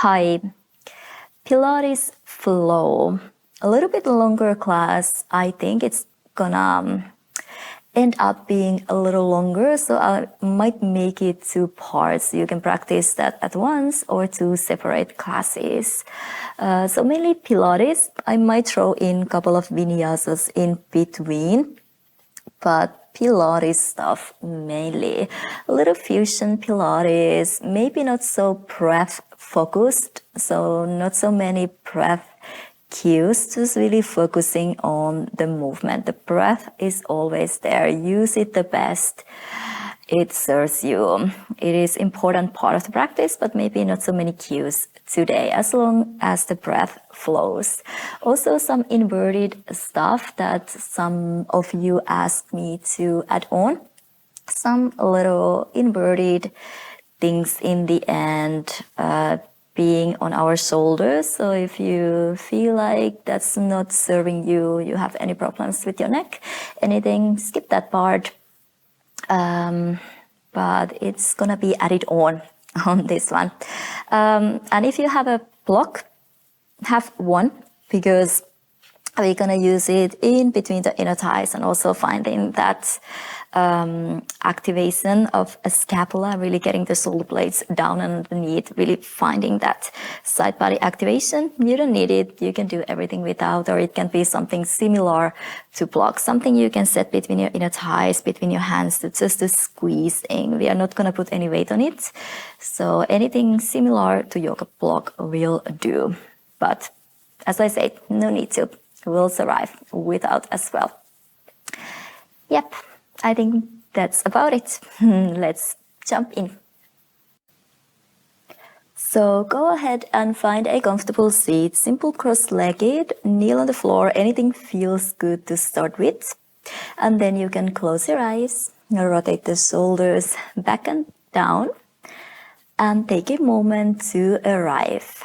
Hi, Pilates flow. A little bit longer class. I think it's gonna end up being a little longer, so I might make it two parts. You can practice that at once or two separate classes. So mainly Pilates. I might throw in a couple of vinyasas in between, but Pilates stuff mainly. A little fusion Pilates, maybe not so breath focused, so not so many breath cues, just really focusing on the movement. The breath is always there. Use it the best it serves you. It is important part of the practice, but maybe not so many cues today, as long as the breath flows. Also some inverted stuff that some of you asked me to add on. Some little inverted things in the end, being on our shoulders. So if you feel like that's not serving you, you have any problems with your neck, anything, skip that part. But it's gonna be added on this one. And if you have a block, have one, because we're gonna use it in between the inner thighs and also finding that activation of a scapula, really getting the shoulder blades down underneath, really finding that side body activation. You don't need it. You can do everything without, or it can be something similar to block, something you can set between your inner thighs, between your hands, to just a squeezing. We are not gonna put any weight on it. So anything similar to yoga block will do. But as I said, no need to. We'll survive without as well. Yep, I think that's about it. Let's jump in. So go ahead and find a comfortable seat, simple cross-legged, kneel on the floor, anything feels good to start with. And then you can close your eyes, rotate the shoulders back and down, and take a moment to arrive.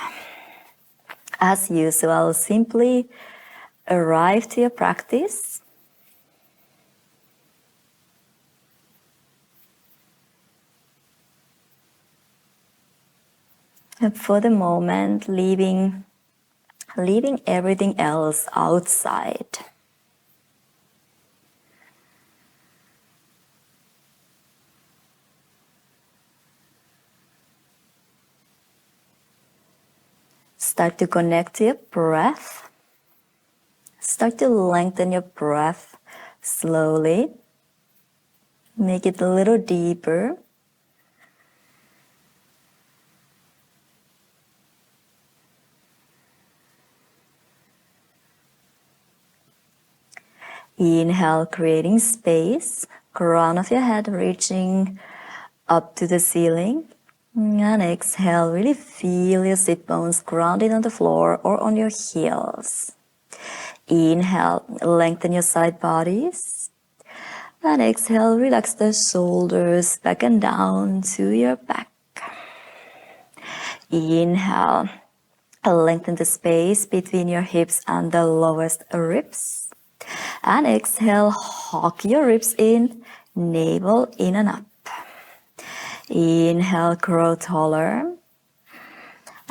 As usual, simply arrive to your practice. And for the moment, leaving everything else outside. Start to connect to your breath. Start to lengthen your breath slowly. Make it a little deeper. Inhale, creating space. Crown of your head reaching up to the ceiling. And exhale, really feel your sit bones grounded on the floor or on your heels. Inhale, lengthen your side bodies. And exhale, relax the shoulders back and down to your back. Inhale, lengthen the space between your hips and the lowest ribs. And exhale, hawk your ribs in, navel in and up. Inhale, grow taller.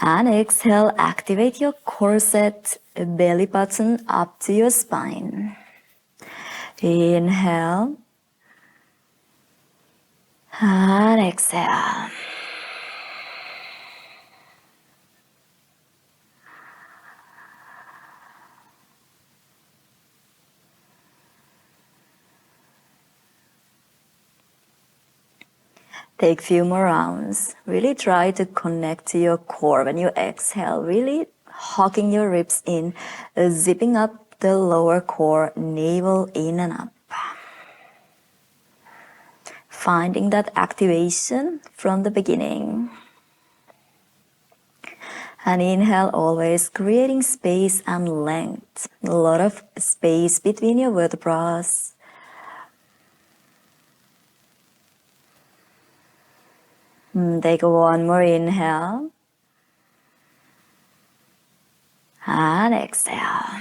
And exhale, activate your corset, belly button up to your spine. Inhale. And exhale. Take a few more rounds. Really try to connect to your core. When you exhale, really hawking your ribs in, zipping up the lower core, navel in and up. Finding that activation from the beginning. And inhale, always creating space and length. A lot of space between your vertebrae. Take one more inhale. And exhale.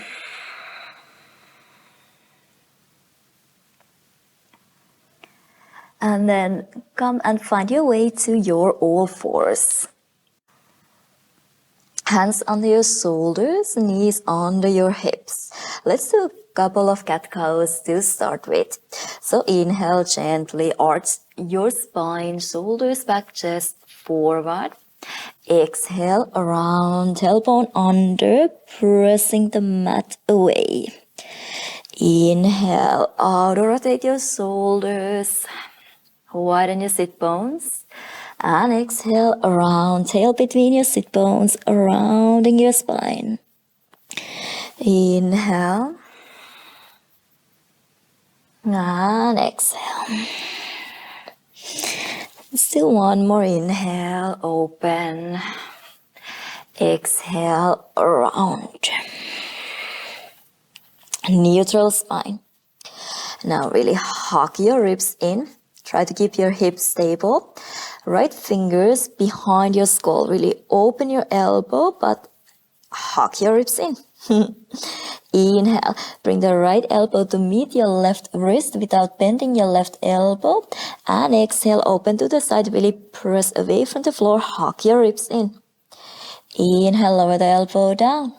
And then come and find your way to your all fours. Hands under your shoulders, knees under your hips. Let's do a couple of cat-cows to start with. So inhale, gently arch your spine, shoulders back, chest forward. Exhale, round tailbone under, pressing the mat away. Inhale, auto rotate your shoulders, widen your sit bones. And exhale, round tail between your sit bones, rounding your spine. Inhale. And exhale. Still one more inhale, open. Exhale, round. Neutral spine. Now really hug your ribs in. Try to keep your hips stable. Right fingers behind your skull. Really open your elbow, but hug your ribs in. Inhale. Bring the right elbow to meet your left wrist without bending your left elbow. And exhale, open to the side. Really press away from the floor. Hug your ribs in. Inhale, lower the elbow down.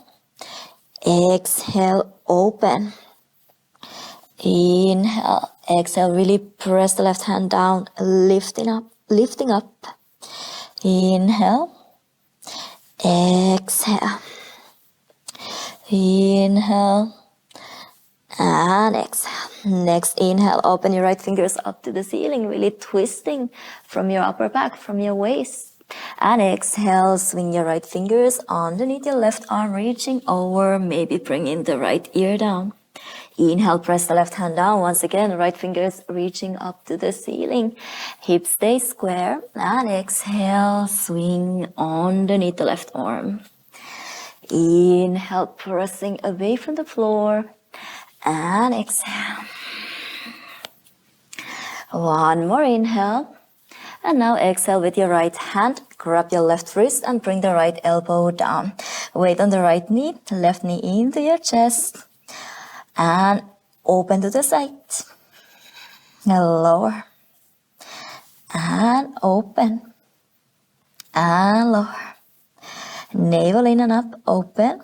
Exhale, open. Inhale, exhale, really press the left hand down, lifting up. Inhale, exhale, inhale, and exhale. Next inhale, open your right fingers up to the ceiling, really twisting from your upper back, from your waist. And exhale, swing your right fingers underneath your left arm, reaching over, maybe bring in the right ear down. Inhale, press the left hand down. Once again, right fingers reaching up to the ceiling. Hips stay square. And exhale, swing underneath the left arm. Inhale, pressing away from the floor. And exhale. One more inhale. And now exhale with your right hand. Grab your left wrist and bring the right elbow down. Weight on the right knee. Left knee into your chest. And open to the side. Lower. And open. And lower. Navel in and up. Open.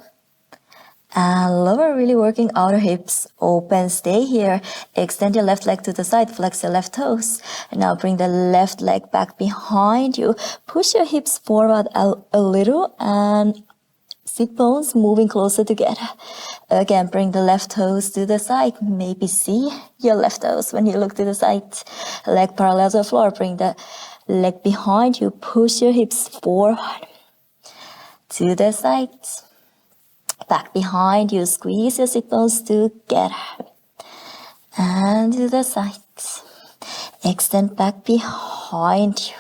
And lower, really working outer hips. Open, stay here. Extend your left leg to the side. Flex your left toes. And now bring the left leg back behind you. Push your hips forward a little and sit bones moving closer together. Again, bring the left toes to the side. Maybe see your left toes when you look to the side. Leg parallel to the floor. Bring the leg behind you. Push your hips forward to the side. Back behind you. Squeeze your sit bones together. And to the side. Extend back behind you.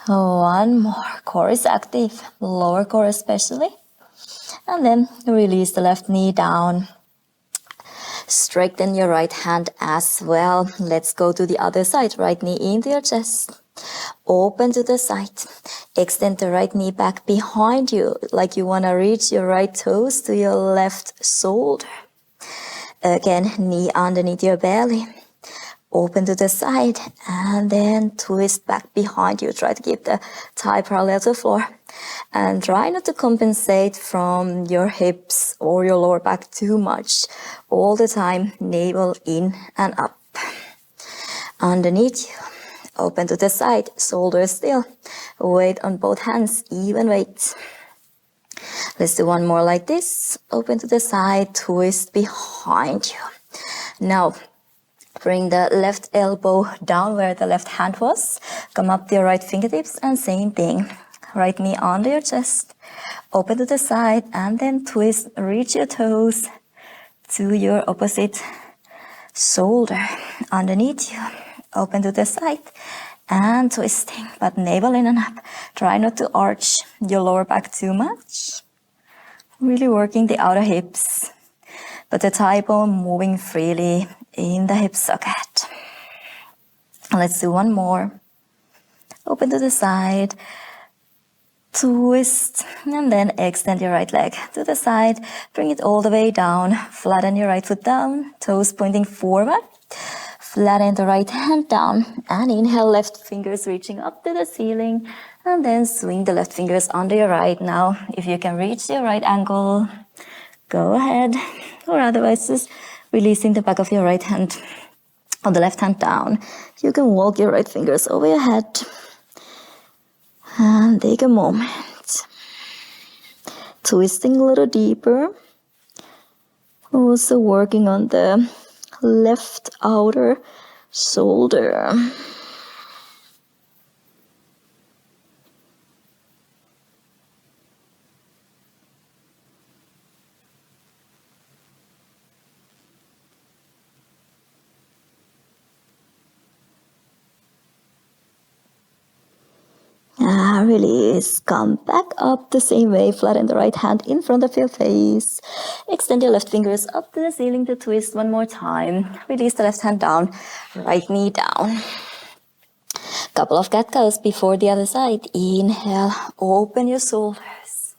One more. Core is active. Lower core especially. And then release the left knee down. Straighten your right hand as well. Let's go to the other side. Right knee into your chest. Open to the side. Extend the right knee back behind you, like you want to reach your right toes to your left shoulder. Again, knee underneath your belly. Open to the side and then twist back behind you. Try to keep the thigh parallel to the floor. And try not to compensate from your hips or your lower back too much. All the time, navel in and up. Underneath you. Open to the side, shoulders still. Weight on both hands, even weight. Let's do one more like this. Open to the side, twist behind you. Now, bring the left elbow down where the left hand was. Come up to your right fingertips and same thing. Right knee under your chest. Open to the side and then twist. Reach your toes to your opposite shoulder. Underneath you. Open to the side and twisting, but navel in and up. Try not to arch your lower back too much. Really working the outer hips, but the thigh bone moving freely in the hip socket. Let's do one more. Open to the side, twist, and then extend your right leg to the side. Bring it all the way down. Flatten your right foot down, toes pointing forward. Flatten the right hand down and inhale, left fingers reaching up to the ceiling, and then swing the left fingers under your right. Now, if you can reach your right ankle, go ahead, or otherwise just releasing the back of your right hand or the left hand down. You can walk your right fingers over your head and take a moment. Twisting a little deeper. Also working on the left outer shoulder. Release. Come back up the same way. Flatten the right hand in front of your face. Extend your left fingers up to the ceiling to twist one more time. Release the left hand down. Right knee down. Couple of cat cows before the other side. Inhale. Open your shoulders.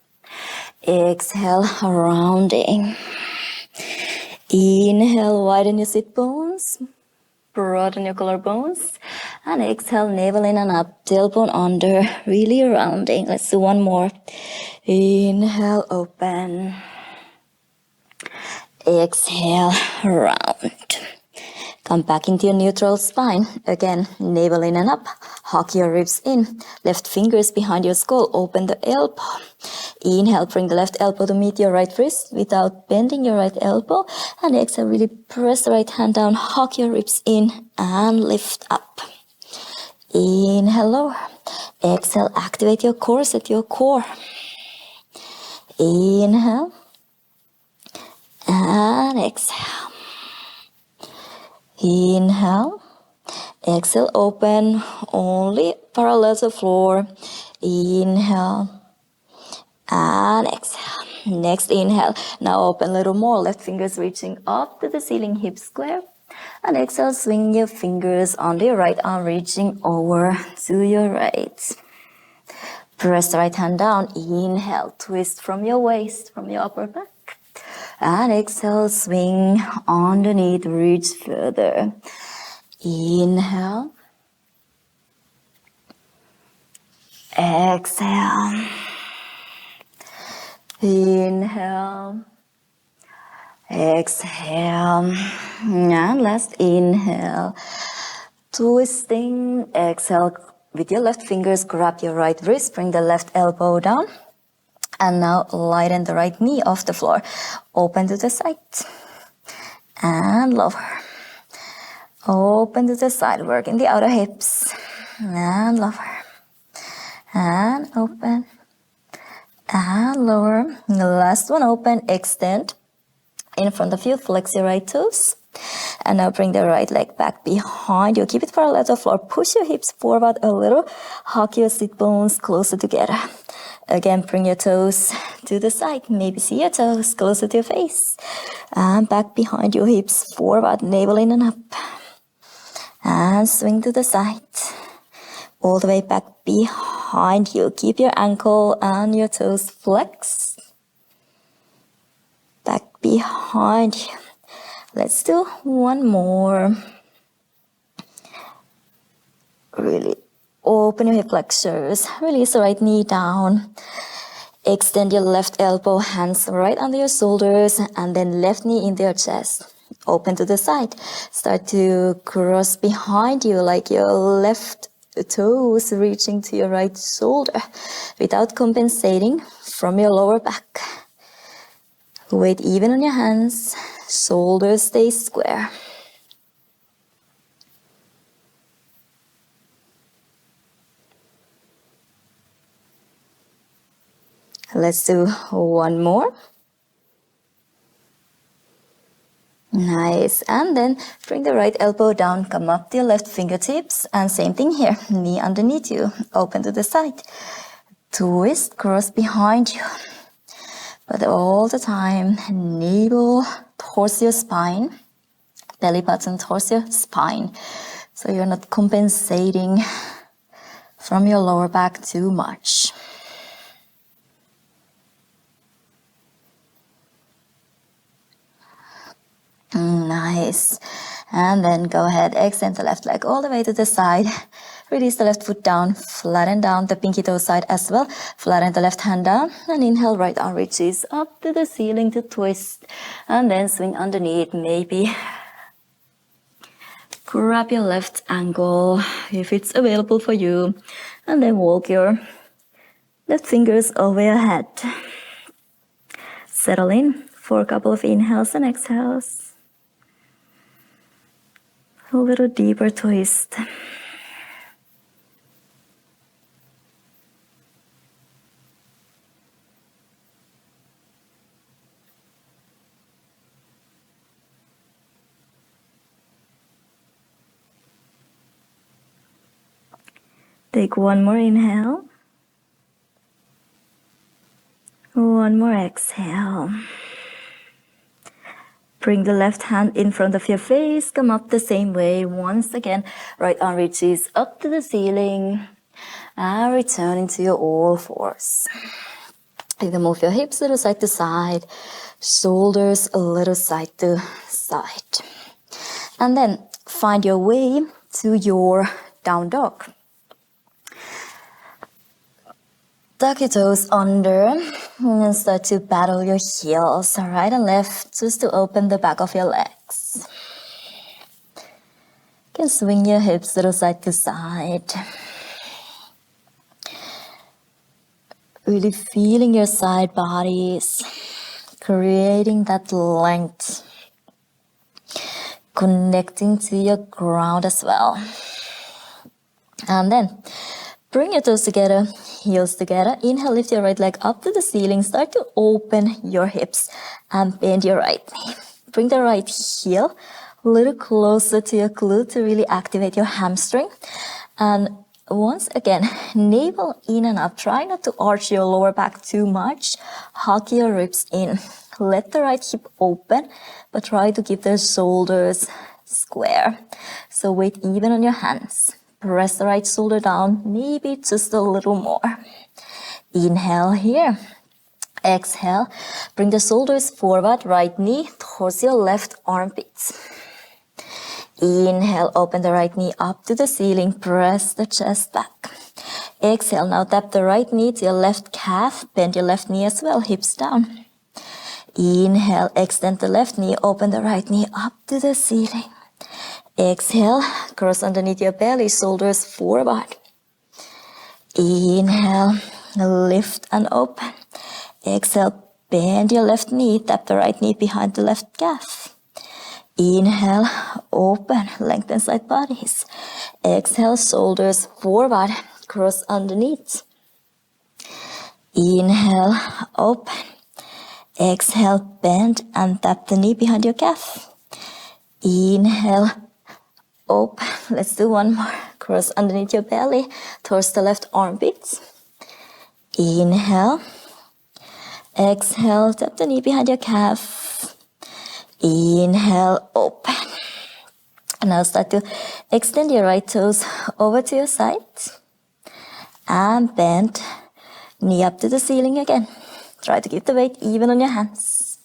Exhale. Rounding. Inhale. Widen your sit bones. Broaden your collarbones. And exhale, navel in and up, tailbone under, really rounding. Let's do one more. Inhale, open. Exhale, round. Come back into your neutral spine. Again, navel in and up. Hug your ribs in. Left fingers behind your skull. Open the elbow. Inhale, bring the left elbow to meet your right wrist without bending your right elbow. And exhale, really press the right hand down. Hug your ribs in and lift up. Inhale, lower. Exhale, activate your core, set your core. Inhale. And exhale. Inhale. Exhale, open. Only parallel to the floor. Inhale. And exhale. Next inhale. Now open a little more. Left fingers reaching up to the ceiling, hip square. And exhale, swing your fingers on the right arm, reaching over to your right. Press the right hand down. Inhale, twist from your waist, from your upper back. And exhale, swing underneath, reach further. Inhale. Exhale. Inhale. Exhale. And last inhale. Twisting. Exhale. With your left fingers, grab your right wrist, bring the left elbow down. And now lighten the right knee off the floor. Open to the side. And lower. Open to the side, work in the outer hips. And lower. And open. And lower. The last one, open, extend. In front of you, flex your right toes. And now bring the right leg back behind you. Keep it parallel to the floor. Push your hips forward a little. Hug your sit bones closer together. Again, bring your toes to the side. Maybe see your toes closer to your face. And back behind your hips, forward, navel in and up. And swing to the side. All the way back behind you. Keep your ankle and your toes flexed. Back behind you. Let's do one more. Really open your hip flexors. Release the right knee down. Extend your left elbow, hands right under your shoulders, and then left knee into your chest. Open to the side. Start to cross behind you like your left toes reaching to your right shoulder without compensating from your lower back. Weight even on your hands. Shoulders stay square. Let's do one more. Nice. And then bring the right elbow down, come up to your left fingertips, and same thing here, knee underneath you, open to the side. Twist, cross behind you. But all the time, navel towards your spine, belly button towards your spine. So you're not compensating from your lower back too much. Nice. And then go ahead, extend the left leg all the way to the side. Release the left foot down, flatten down the pinky toe side as well. Flatten the left hand down and inhale, right arm reaches up to the ceiling to twist. And then swing underneath, maybe grab your left ankle if it's available for you. And then walk your left fingers over your head. Settle in for a couple of inhales and exhales. A little deeper twist. Take one more inhale. One more exhale. Bring the left hand in front of your face, come up the same way. Once again, right arm reaches up to the ceiling and return into your all fours. You can move your hips a little side to side, shoulders a little side to side. And then find your way to your down dog. Tuck your toes under and start to battle your heels, right and left, just to open the back of your legs. You can swing your hips little side to side. Really feeling your side bodies, creating that length, connecting to your ground as well. And then bring your toes together, heels together. Inhale, lift your right leg up to the ceiling. Start to open your hips and bend your right knee. Bring the right heel a little closer to your glute to really activate your hamstring. And once again, navel in and up. Try not to arch your lower back too much. Hug your ribs in. Let the right hip open, but try to keep the shoulders square. So weight even on your hands. Press the right shoulder down, maybe just a little more. Inhale here. Exhale. Bring the shoulders forward, right knee towards your left armpit. Inhale, open the right knee up to the ceiling, press the chest back. Exhale, now tap the right knee to your left calf, bend your left knee as well, hips down. Inhale, extend the left knee, open the right knee up to the ceiling. Exhale, cross underneath your belly, shoulders forward. Inhale, lift and open. Exhale, bend your left knee, tap the right knee behind the left calf. Inhale, open, lengthen side bodies. Exhale, shoulders forward, cross underneath. Inhale, open. Exhale, bend and tap the knee behind your calf. Inhale, open. Let's do one more. Cross underneath your belly towards the left armpit. Inhale. Exhale, tap the knee behind your calf. Inhale, open. And now start to extend your right toes over to your side. And bend. Knee up to the ceiling again. Try to keep the weight even on your hands.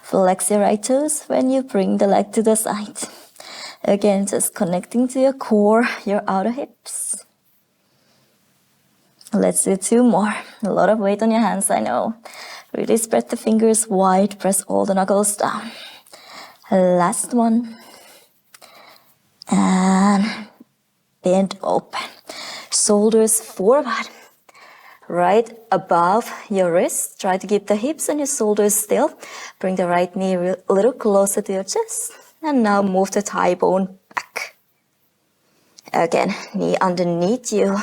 Flex your right toes when you bring the leg to the side. Again, just connecting to your core, your outer hips. Let's do two more. A lot of weight on your hands, I know. Really spread the fingers wide, press all the knuckles down. Last one. And bend open. Shoulders forward. Right above your wrist. Try to keep the hips and your shoulders still. Bring the right knee a little closer to your chest. And now move the thigh bone back. Again, knee underneath you.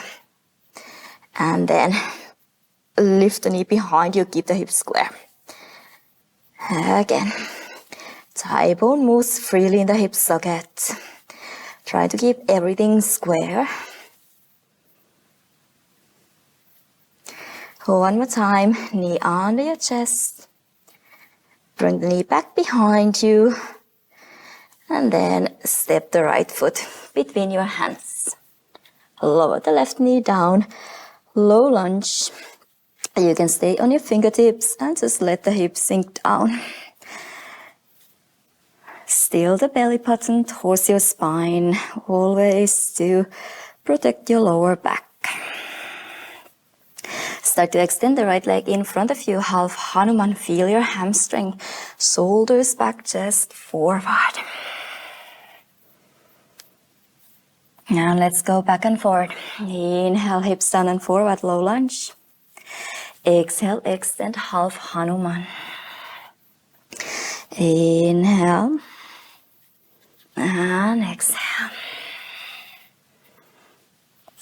And then lift the knee behind you. Keep the hips square. Again. Thigh bone moves freely in the hip socket. Try to keep everything square. One more time, knee under your chest. Bring the knee back behind you. And then step the right foot between your hands. Lower the left knee down. Low lunge. You can stay on your fingertips and just let the hips sink down. Still the belly button towards your spine, always to protect your lower back. Start to extend the right leg in front of you, half Hanuman. Feel your hamstring, shoulders back, chest forward. Now let's go back and forward. Inhale, hips down and forward, low lunge. Exhale, extend half Hanuman. Inhale and exhale.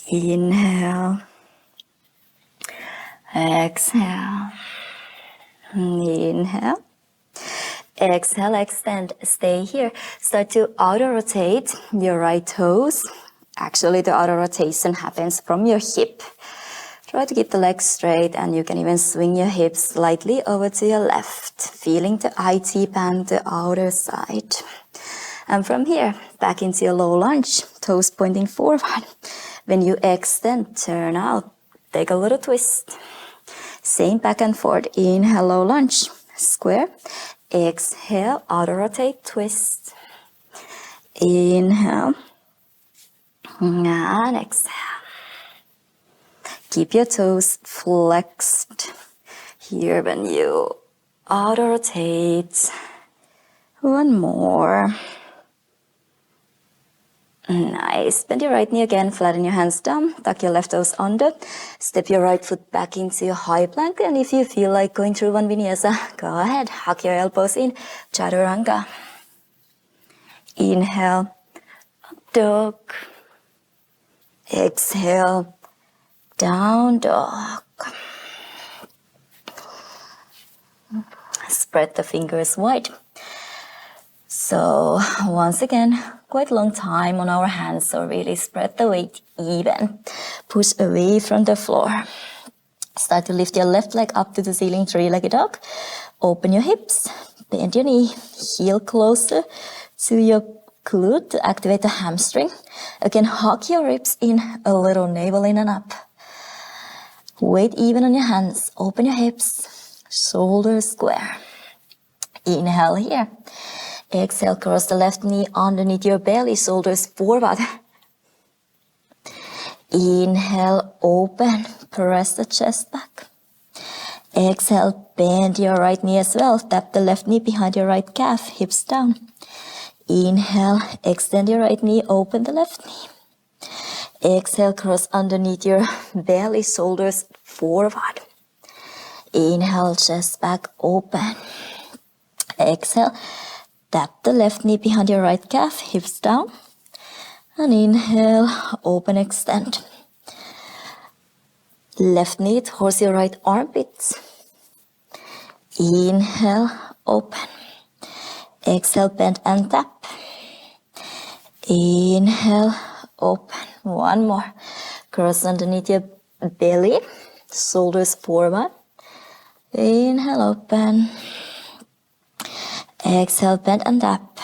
Inhale. Exhale. Inhale. Exhale, extend. Stay here. Start to auto rotate your right toes. Actually, the auto rotation happens from your hip. Try to keep the legs straight, and you can even swing your hips slightly over to your left, feeling the IT band, the outer side. And from here, back into your low lunge, toes pointing forward. When you extend, turn out, take a little twist. Same back and forth. Inhale, low lunge, square. Exhale, auto rotate, twist. Inhale and exhale. Keep your toes flexed here when you auto rotate. One more. Nice. Bend your right knee again, flatten your hands down, tuck your left toes under, step your right foot back into your high plank, and if you feel like going through one vinyasa, go ahead, hug your elbows in, chaturanga. Inhale, up dog. Exhale, down dog. Spread the fingers wide. So once again, quite long time on our hands, so really spread the weight even. Push away from the floor. Start to lift your left leg up to the ceiling, three-legged dog. Open your hips, bend your knee, heel closer to your glute to activate the hamstring. Again, hug your ribs in, a little navel in and up. Weight even on your hands, open your hips, shoulders square. Inhale here. Exhale, cross the left knee underneath your belly, shoulders forward. Inhale, open, press the chest back. Exhale, bend your right knee as well. Tap the left knee behind your right calf, hips down. Inhale, extend your right knee, open the left knee. Exhale, cross underneath your belly, shoulders forward. Inhale, chest back, open. Exhale, tap the left knee behind your right calf, hips down. And inhale, open, extend. Left knee towards your right armpit. Inhale, open. Exhale, bend and tap. Inhale, open. One more. Cross underneath your belly, shoulders forward. Inhale, open. Exhale, bend and tap.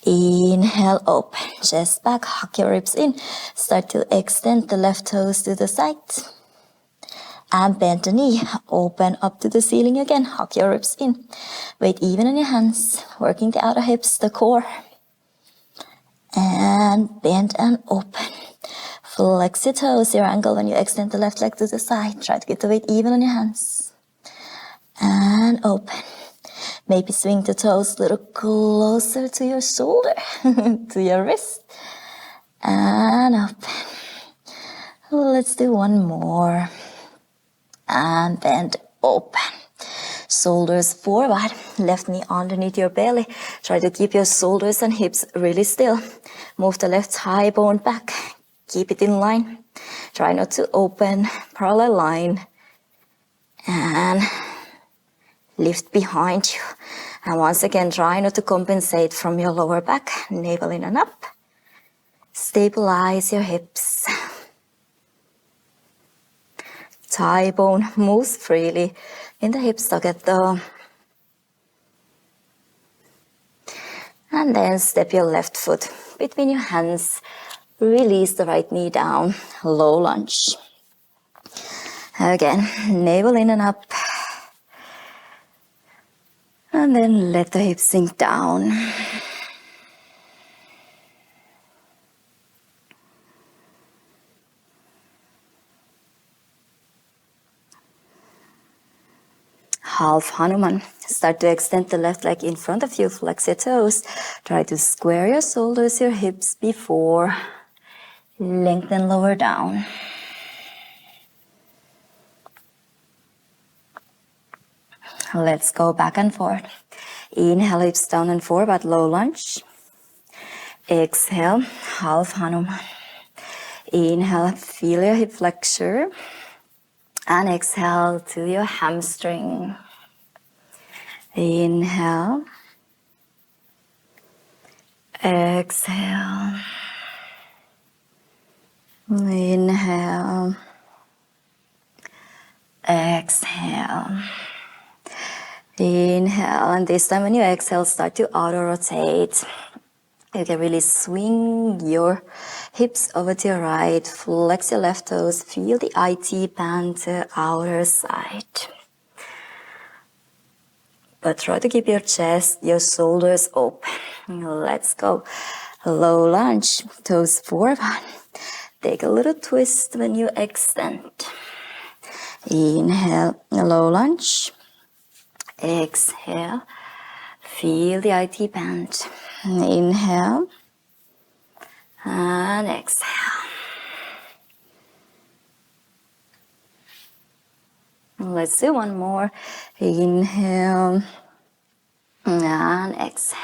Inhale, open. Chest back, hug your ribs in. Start to extend the left toes to the side. And bend the knee. Open up to the ceiling again. Hug your ribs in. Weight even on your hands. Working the outer hips, the core. And bend and open. Flex your toes, your ankle when you extend the left leg to the side. Try to get the weight even on your hands. And open. Maybe swing the toes a little closer to your shoulder, to your wrist. And open. Let's do one more. And bend, open. Shoulders forward, left knee underneath your belly. Try to keep your shoulders and hips really still. Move the left thigh bone back. Keep it in line. Try not to open, parallel line. And lift behind you. And once again, try not to compensate from your lower back. Navel in and up. Stabilize your hips. Thigh bone moves freely in the hips together. And then step your left foot between your hands. Release the right knee down. Low lunge. Again, navel in and up. And then let the hips sink down. Half Hanuman. Start to extend the left leg in front of you, flex your toes. Try to square your shoulders, your hips before. Lengthen lower down. Let's go back and forth. Inhale, hips down and forward, low lunge. Exhale, half Hanuman. Inhale, feel your hip flexor. And exhale to your hamstring. Inhale. Exhale. Inhale. Exhale. Inhale. And this time when you exhale, start to auto-rotate. You can really swing your hips over to your right. Flex your left toes. Feel the IT band to outer side. But try to keep your chest, your shoulders open. Let's go. Low lunge, toes forward. Take a little twist when you extend. Inhale, low lunge. Exhale, feel the IT band. Inhale and exhale. Let's do one more. Inhale and exhale.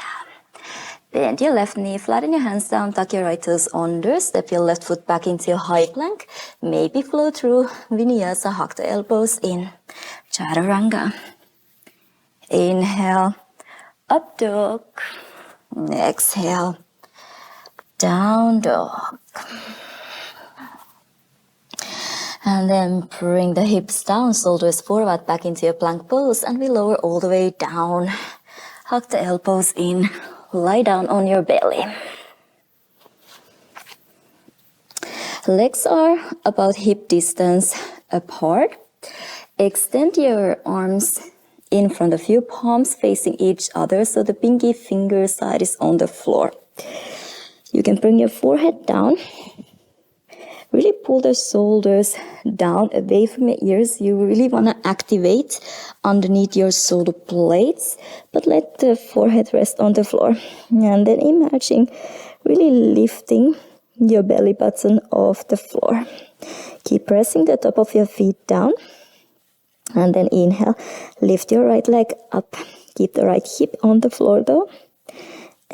Bend your left knee, flatten your hands down, tuck your right toes under, step your left foot back into your high plank. Maybe flow through vinyasa, hug the elbows in. Chaturanga. Inhale, up dog. Exhale, down dog. And then bring the hips down, shoulders forward, back into your plank pose, and we lower all the way down. Hug the elbows in, lie down on your belly. Legs are about hip distance apart. Extend your arms in front of you, palms facing each other, so the pinky finger side is on the floor. You can bring your forehead down. Really pull the shoulders down away from your ears. You really want to activate underneath your shoulder blades, but let the forehead rest on the floor. And then imagine really lifting your belly button off the floor. Keep pressing the top of your feet down. And then inhale, lift your right leg up. Keep the right hip on the floor though.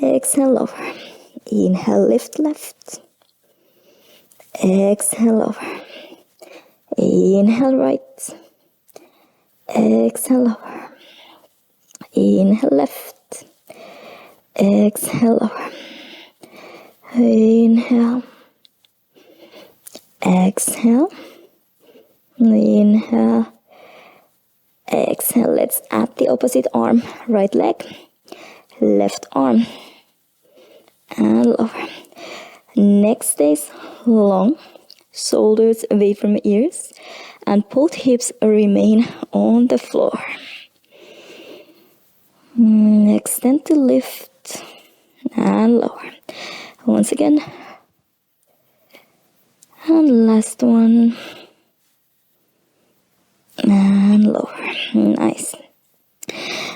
Exhale, lower. Inhale, lift left. Exhale, over. Inhale, right. Exhale, over. Inhale, left. Exhale, over. Inhale. Exhale. Inhale. Exhale. Let's add the opposite arm. Right leg. Left arm. And lower. Neck stays long, shoulders away from ears, and both hips remain on the floor. Extend to lift and lower. Once again. And last one. And lower. Nice.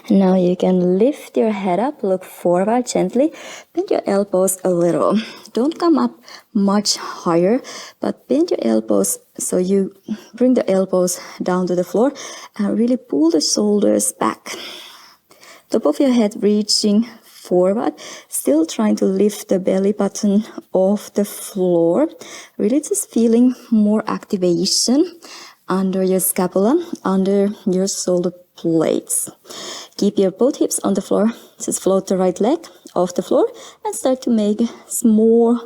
Now you can lift your head up, look forward gently, bend your elbows a little. Don't come up much higher, but bend your elbows so you bring the elbows down to the floor and really pull the shoulders back. Top of your head reaching forward, still trying to lift the belly button off the floor. Really just feeling more activation under your scapula, under your shoulder blades. Keep your both hips on the floor. Just float the right leg off the floor and start to make small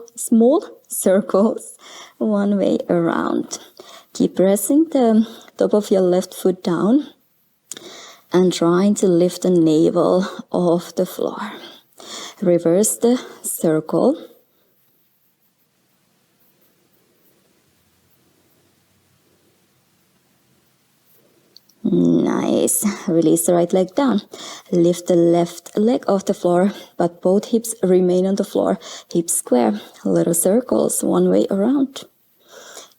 circles one way around. Keep pressing the top of your left foot down and trying to lift the navel off the floor. Reverse the circle. Nice. Release the right leg down. Lift the left leg off the floor, but both hips remain on the floor. Hips square. Little circles one way around.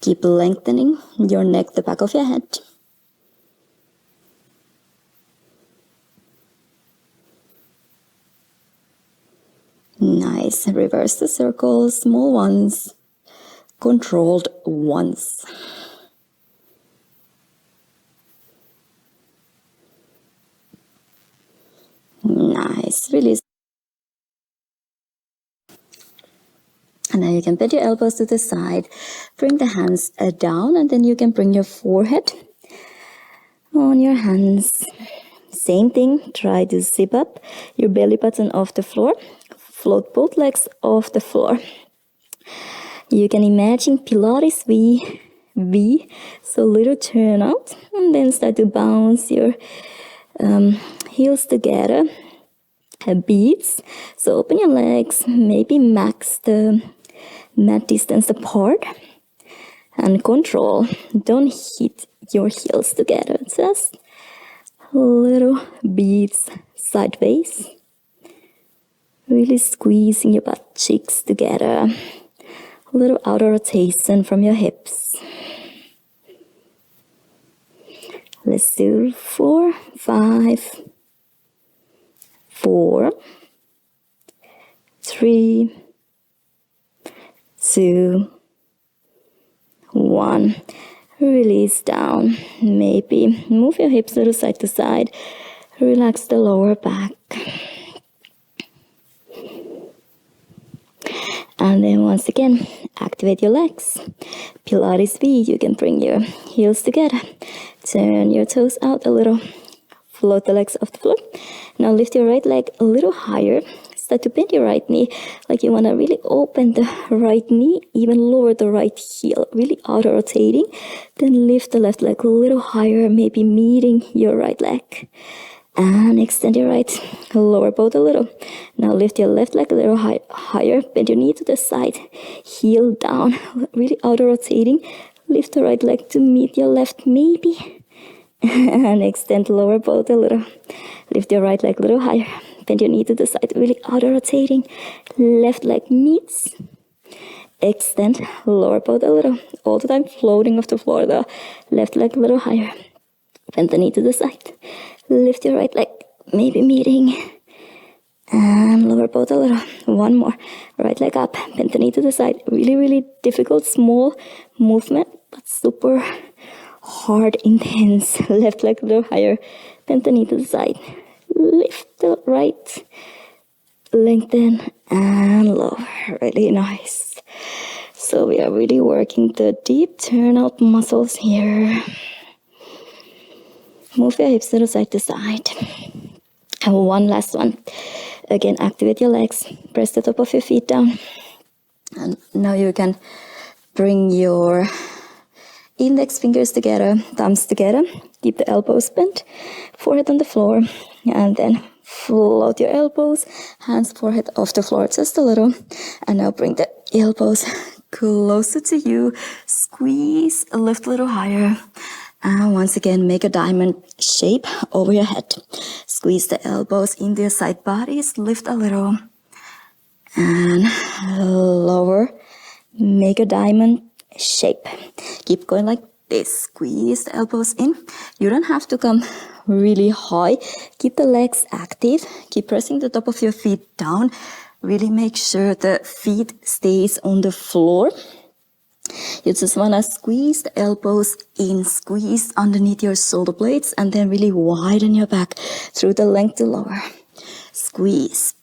Keep lengthening your neck, the back of your head. Nice. Reverse the circles, small ones, controlled ones. Nice. Release. And now you can bend your elbows to the side. Bring the hands down, and then you can bring your forehead on your hands. Same thing. Try to zip up your belly button off the floor. Float both legs off the floor. You can imagine Pilates V. So little turn out, and then start to bounce your heels together. Beats. So open your legs, maybe max the mat distance apart, and control. Don't hit your heels together. Just little beats sideways. Really squeezing your butt cheeks together. A little outer rotation from your hips. Let's do 4, 5, 4, 3, 2, 1. Release down. Maybe move your hips a little side to side. Relax the lower back. And then once again, activate your legs. Pilates V, you can bring your heels together. Turn your toes out a little. Float the legs off the floor. Now lift your right leg a little higher. Start to bend your right knee, like you want to really open the right knee, even lower the right heel, really outer rotating. Then lift the left leg a little higher, maybe meeting your right leg. And extend your right, lower both a little. Now lift your left leg a little higher, bend your knee to the side, heel down, really outer rotating. Lift the right leg to meet your left maybe. And extend, lower both a little. Lift your right leg a little higher, bend your knee to the side, really outer rotating. Left leg meets. Extend, lower both a little. All the time floating off the floor, the left leg a little higher. Bend the knee to the side. Lift your right leg, maybe meeting. And lower both a little. One more. Right leg up, bend the knee to the side. Really, really difficult, small movement, but super hard, intense. Left leg a little higher, bend the knee to the side. Lift the right, lengthen, and lower. Really nice. So we are really working the deep turnout muscles here. Move your hips a little side to side. And one last one. Again, activate your legs. Press the top of your feet down. And now you can bring your index fingers together, thumbs together. Keep the elbows bent, forehead on the floor. And then float your elbows, hands, forehead off the floor just a little. And now bring the elbows closer to you. Squeeze, lift a little higher. And once again, make a diamond shape over your head. Squeeze the elbows into your side bodies. Lift a little. And lower. Make a diamond shape. Keep going like this. Squeeze the elbows in. You don't have to come really high. Keep the legs active. Keep pressing the top of your feet down. Really make sure the feet stays on the floor. You just want to squeeze the elbows in, squeeze underneath your shoulder blades, and then really widen your back through the length to lower. Squeeze.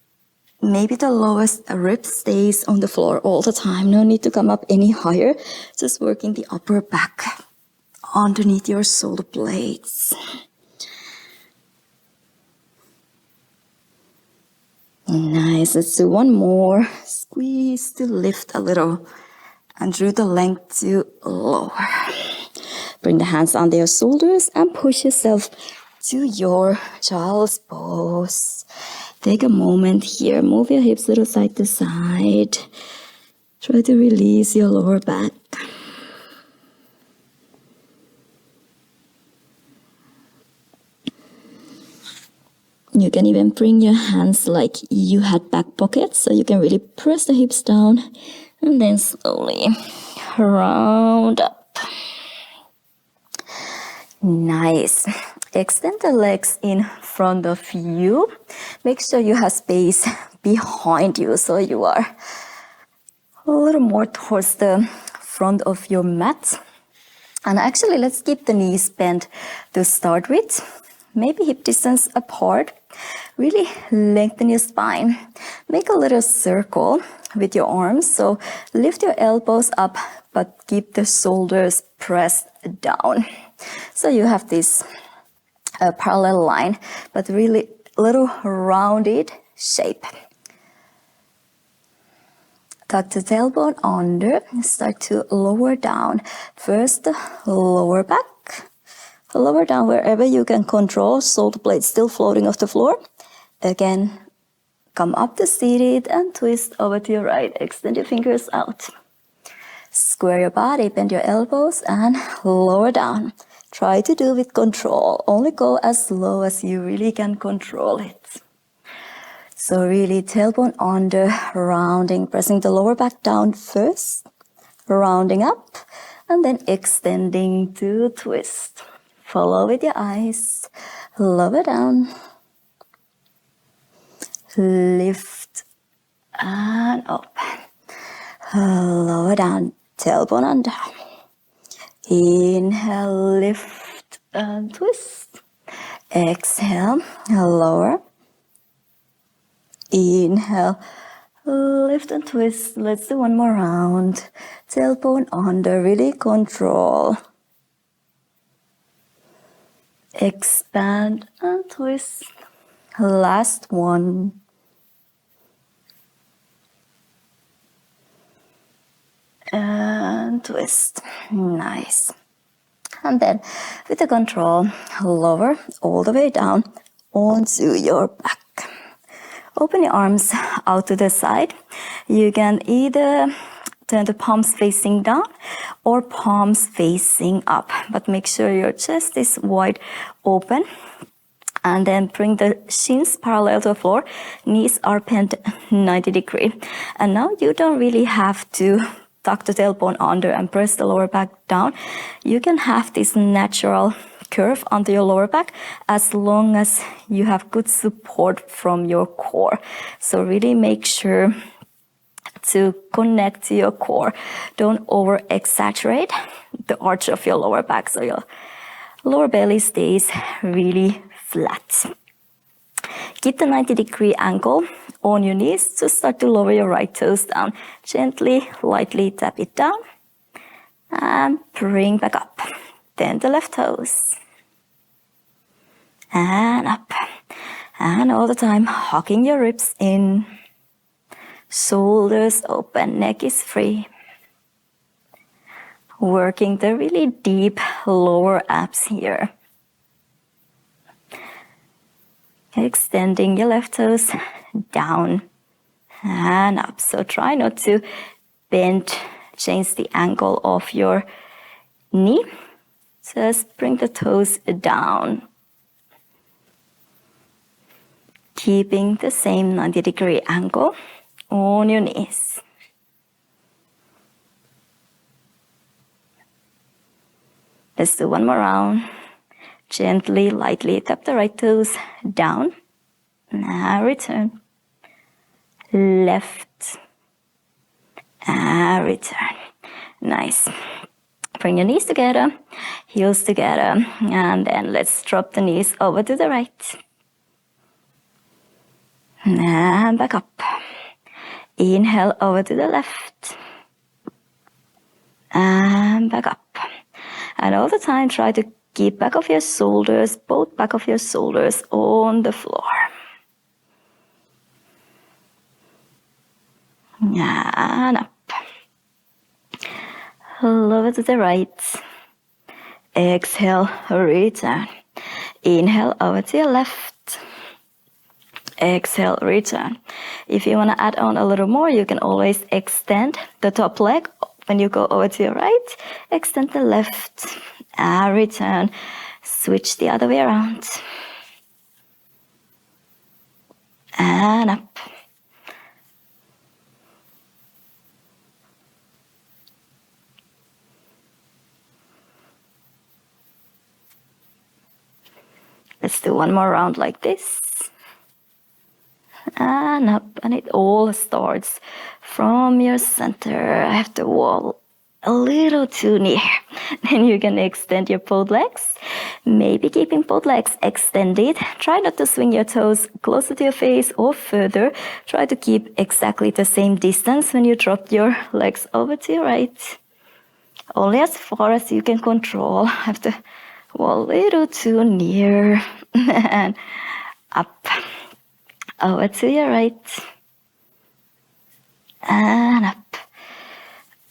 Maybe the lowest rib stays on the floor all the time. No need to come up any higher. Just working the upper back underneath your shoulder blades. Nice. Let's do one more. Squeeze to lift a little. And through the length to lower. Bring the hands under your shoulders and push yourself to your child's pose. Take a moment here. Move your hips a little side to side. Try to release your lower back. You can even bring your hands like you had back pockets, so you can really press the hips down and then slowly round up. Nice. Extend the legs in front of you. Make sure you have space behind you, so you are a little more towards the front of your mat. And actually, let's keep the knees bent to start with. Maybe hip distance apart. Really lengthen your spine. Make a little circle with your arms. So lift your elbows up, but keep the shoulders pressed down. So you have this parallel line, but really little rounded shape. Tuck the tailbone under, start to lower down. First, the lower back. Lower down wherever you can control, shoulder blades still floating off the floor. Again, come up to seated and twist over to your right. Extend your fingers out. Square your body, bend your elbows and lower down. Try to do with control. Only go as low as you really can control it. So really tailbone under, rounding, pressing the lower back down first, rounding up, and then extending to twist. Follow with your eyes, lower down, lift and open, lower down, tailbone under. Inhale, lift and twist. Exhale, lower. Inhale, lift and twist. Let's do one more round. Tailbone under, really control. Expand and twist. Last one. And twist. Nice. And then with the control, lower all the way down onto your back. Open your arms out to the side. You can either turn the palms facing down or palms facing up, but make sure your chest is wide open. And then bring the shins parallel to the floor. Knees are bent 90 degrees. And now you don't really have to tuck the tailbone under and press the lower back down. You can have this natural curve onto your lower back as long as you have good support from your core. So really make sure to connect to your core. Don't over exaggerate the arch of your lower back so your lower belly stays really flat. Keep the 90-degree angle on your knees to start to lower your right toes down. Gently, lightly tap it down and bring back up. Then the left toes. And up. And all the time, hugging your ribs in. Shoulders open, neck is free. Working the really deep lower abs here. Extending your left toes down and up. So try not to bend, change the angle of your knee. Just bring the toes down. Keeping the same 90-degree angle on your knees. Let's do one more round. Gently, lightly tap the right toes down. Now return. Left. And return. Nice. Bring your knees together, heels together, and then let's drop the knees over to the right. And back up. Inhale over to the left. And back up. And all the time try to keep back of your shoulders, both back of your shoulders on the floor. And up. Over to the right. Exhale, return. Inhale over to your left. Exhale, return. If you want to add on a little more, you can always extend the top leg. When you go over to your right, extend the left. And return. Switch the other way around. and up. Let's do one more round like this. And up, and it all starts from your center. I have the wall a little too near. Then you can extend your both legs. Maybe keeping both legs extended. Try not to swing your toes closer to your face or further. Try to keep exactly the same distance when you drop your legs over to your right. Only as far as you can control. Have the wall a little too near. And up. Over to your right. And up.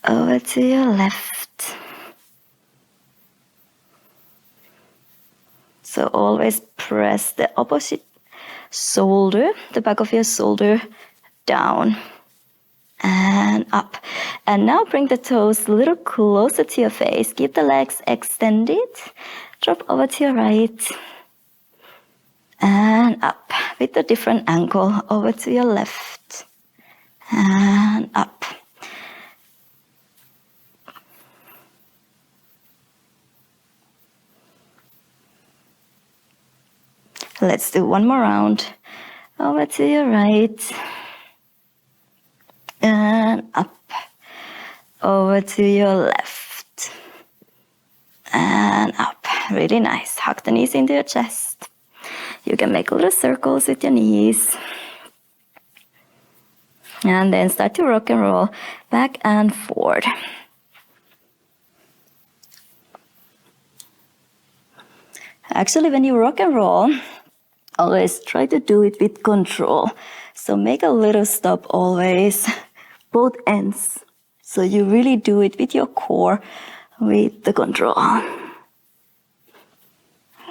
Over to your left. So always press the opposite shoulder, the back of your shoulder, down and up. And now bring the toes a little closer to your face. Keep the legs extended. Drop over to your right. And up with a different angle over to your left. And up. Let's do one more round. Over to your right. And up. Over to your left. And up. Really nice. Hug the knees into your chest. You can make little circles with your knees. And then start to rock and roll back and forward. Actually, when you rock and roll, always try to do it with control. So make a little stop always, both ends. So you really do it with your core, with the control.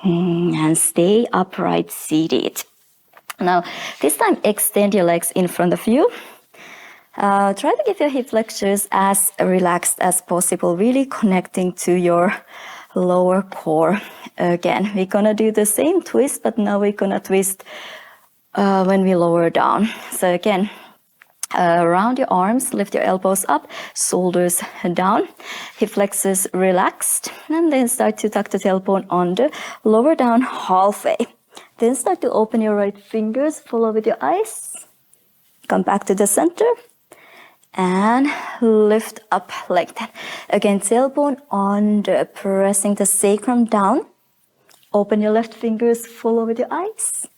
And stay upright seated. Now, this time extend your legs in front of you. Try to keep your hip flexors as relaxed as possible, really connecting to your lower core. Again, we're gonna do the same twist, but now we're gonna twist when we lower down. So again, round your arms, lift your elbows up, shoulders down, hip flexors relaxed, and then start to tuck the tailbone under, lower down halfway. Then start to open your right fingers, follow with your eyes, come back to the center, and lift up, lengthen. Again, tailbone under, pressing the sacrum down. Open your left fingers, follow with your eyes.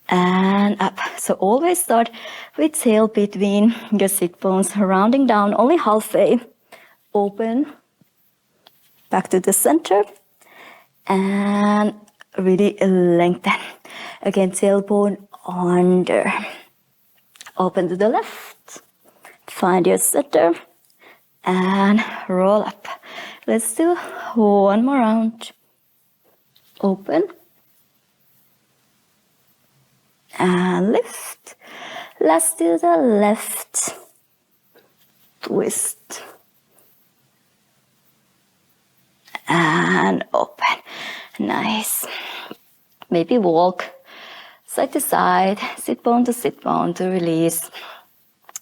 And up. So always start with tail between your sit bones, rounding down only halfway. Open, back to the center, and really lengthen. Again, tailbone under. Open to the left, find your center, and roll up. Let's do one more round. Open. And lift. Let's do the left. Twist. And open. Nice. Maybe walk side to side, sit bone to release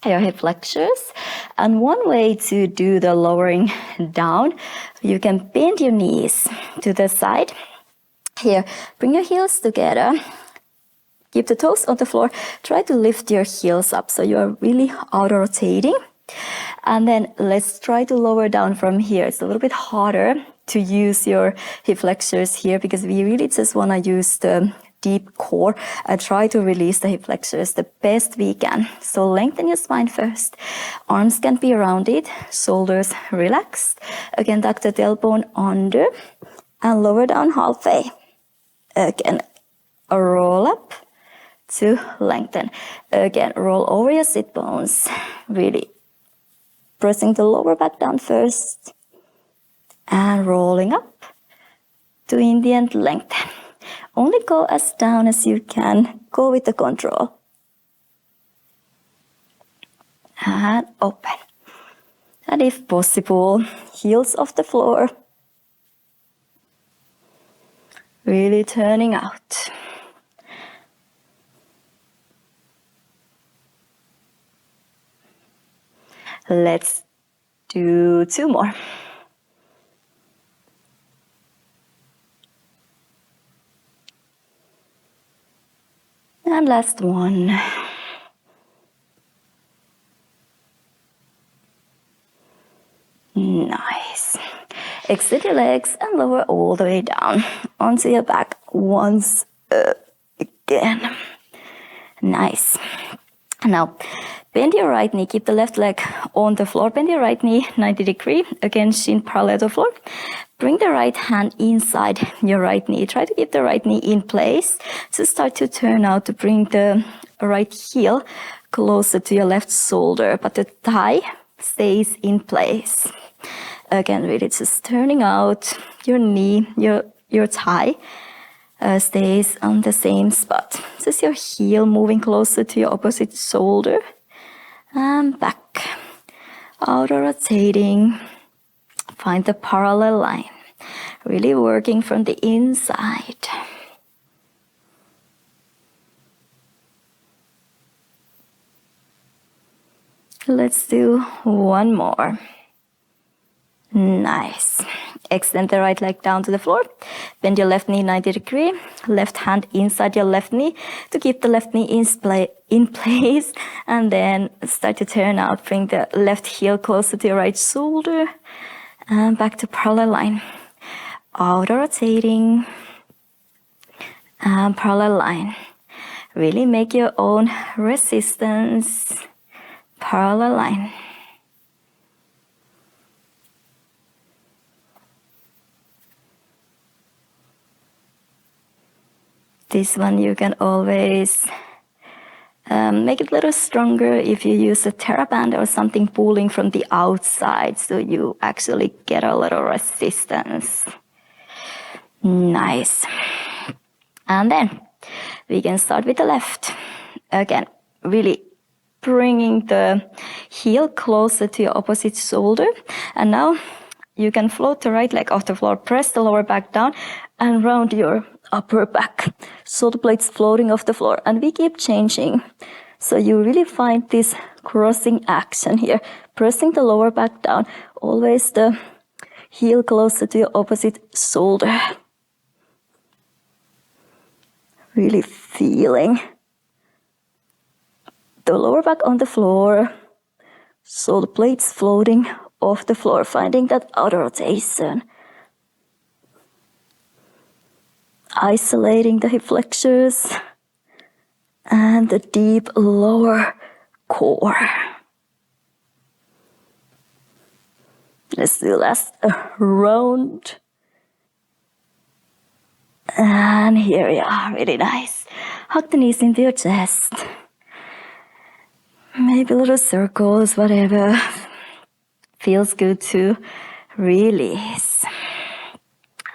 your hip flexors. And one way to do the lowering down, you can bend your knees to the side. Here, bring your heels together. Keep the toes on the floor. Try to lift your heels up so you are really auto-rotating. And then let's try to lower down from here. It's a little bit harder to use your hip flexors here because we really just want to use the deep core and try to release the hip flexors the best we can. So lengthen your spine first. Arms can be rounded, shoulders relaxed. Again, tuck the tailbone under and lower down halfway. Again, roll up to lengthen. Again, roll over your sit bones. Really pressing the lower back down first and rolling up to in the end lengthen. Only go as down as you can. Go with the control. And open. And if possible, heels off the floor. Really turning out. Let's do 2 more. And last one. Nice. Exit your legs and lower all the way down onto your back once again. Nice. Now, bend your right knee, keep the left leg on the floor, bend your right knee 90 degrees, again shin parallel to the floor. Bring the right hand inside your right knee. Try to keep the right knee in place. So start to turn out to bring the right heel closer to your left shoulder, but the thigh stays in place. Again, really just turning out your knee, your thigh stays on the same spot. Just your heel moving closer to your opposite shoulder. And back. Outer rotating. Find the parallel line. Really working from the inside. Let's do one more. Nice. Extend the right leg down to the floor. Bend your left knee 90 degrees. Left hand inside your left knee to keep the left knee in place. And then start to turn out. Bring the left heel closer to your right shoulder. And back to parallel line. Outer rotating. And parallel line. Really make your own resistance. Parallel line. This one you can always make it a little stronger if you use a TheraBand or something pulling from the outside, so you actually get a little resistance. Nice. And then we can start with the left. Again, really bringing the heel closer to your opposite shoulder. And now you can float the right leg off the floor, press the lower back down and round your upper back. Shoulder blades floating off the floor, and we keep changing. So you really find this crossing action here, pressing the lower back down, always the heel closer to your opposite shoulder. Really feeling the lower back on the floor, shoulder blades floating off the floor, finding that outer rotation. Isolating the hip flexors and the deep lower core. Let's do last round. And here we are, really nice. Hug the knees into your chest. Maybe little circles, whatever. Feels good to release.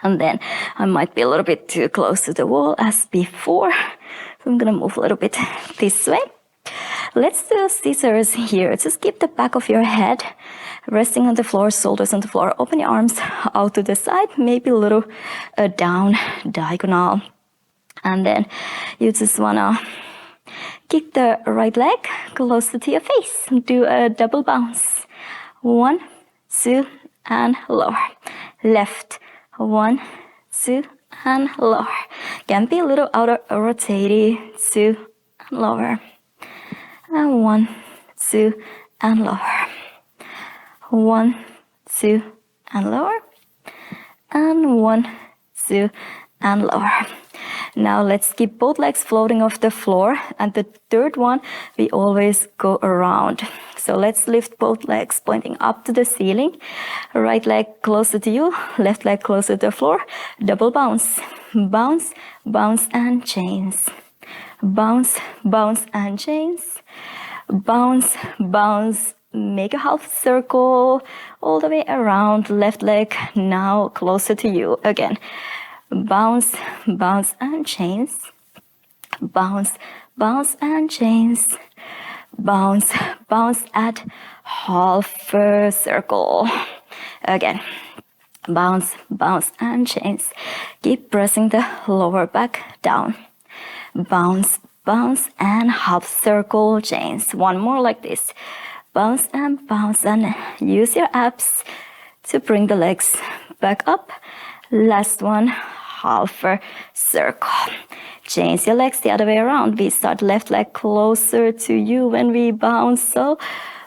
And then I might be a little bit too close to the wall as before. So I'm gonna move a little bit this way. Let's do scissors here. Just keep the back of your head resting on the floor, shoulders on the floor. Open your arms out to the side, maybe a little down, diagonal. And then you just wanna kick the right leg closer to your face. Do a double bounce. 1, 2, and lower. Left. 1, 2, and lower. Can be a little outer rotating. 2, and lower. And 1, 2, and lower. 1, 2, and lower. And 1, 2, and lower. Now let's keep both legs floating off the floor, and the third one we always go around. So let's lift both legs pointing up to the ceiling. Right leg closer to you, left leg closer to the floor. Double bounce. Bounce, bounce and chains. Bounce, bounce and chains. Bounce, bounce. Make a half circle all the way around. Left leg now closer to you again. Bounce, bounce and chains. Bounce, bounce and chains. Bounce, bounce at half circle. Again. Bounce, bounce and chains. Keep pressing the lower back down. Bounce, bounce and half circle chains. One more like this. bounce and use your abs to bring the legs back up. Last one, half a circle. Change your legs the other way around. We start left leg closer to you when we bounce. So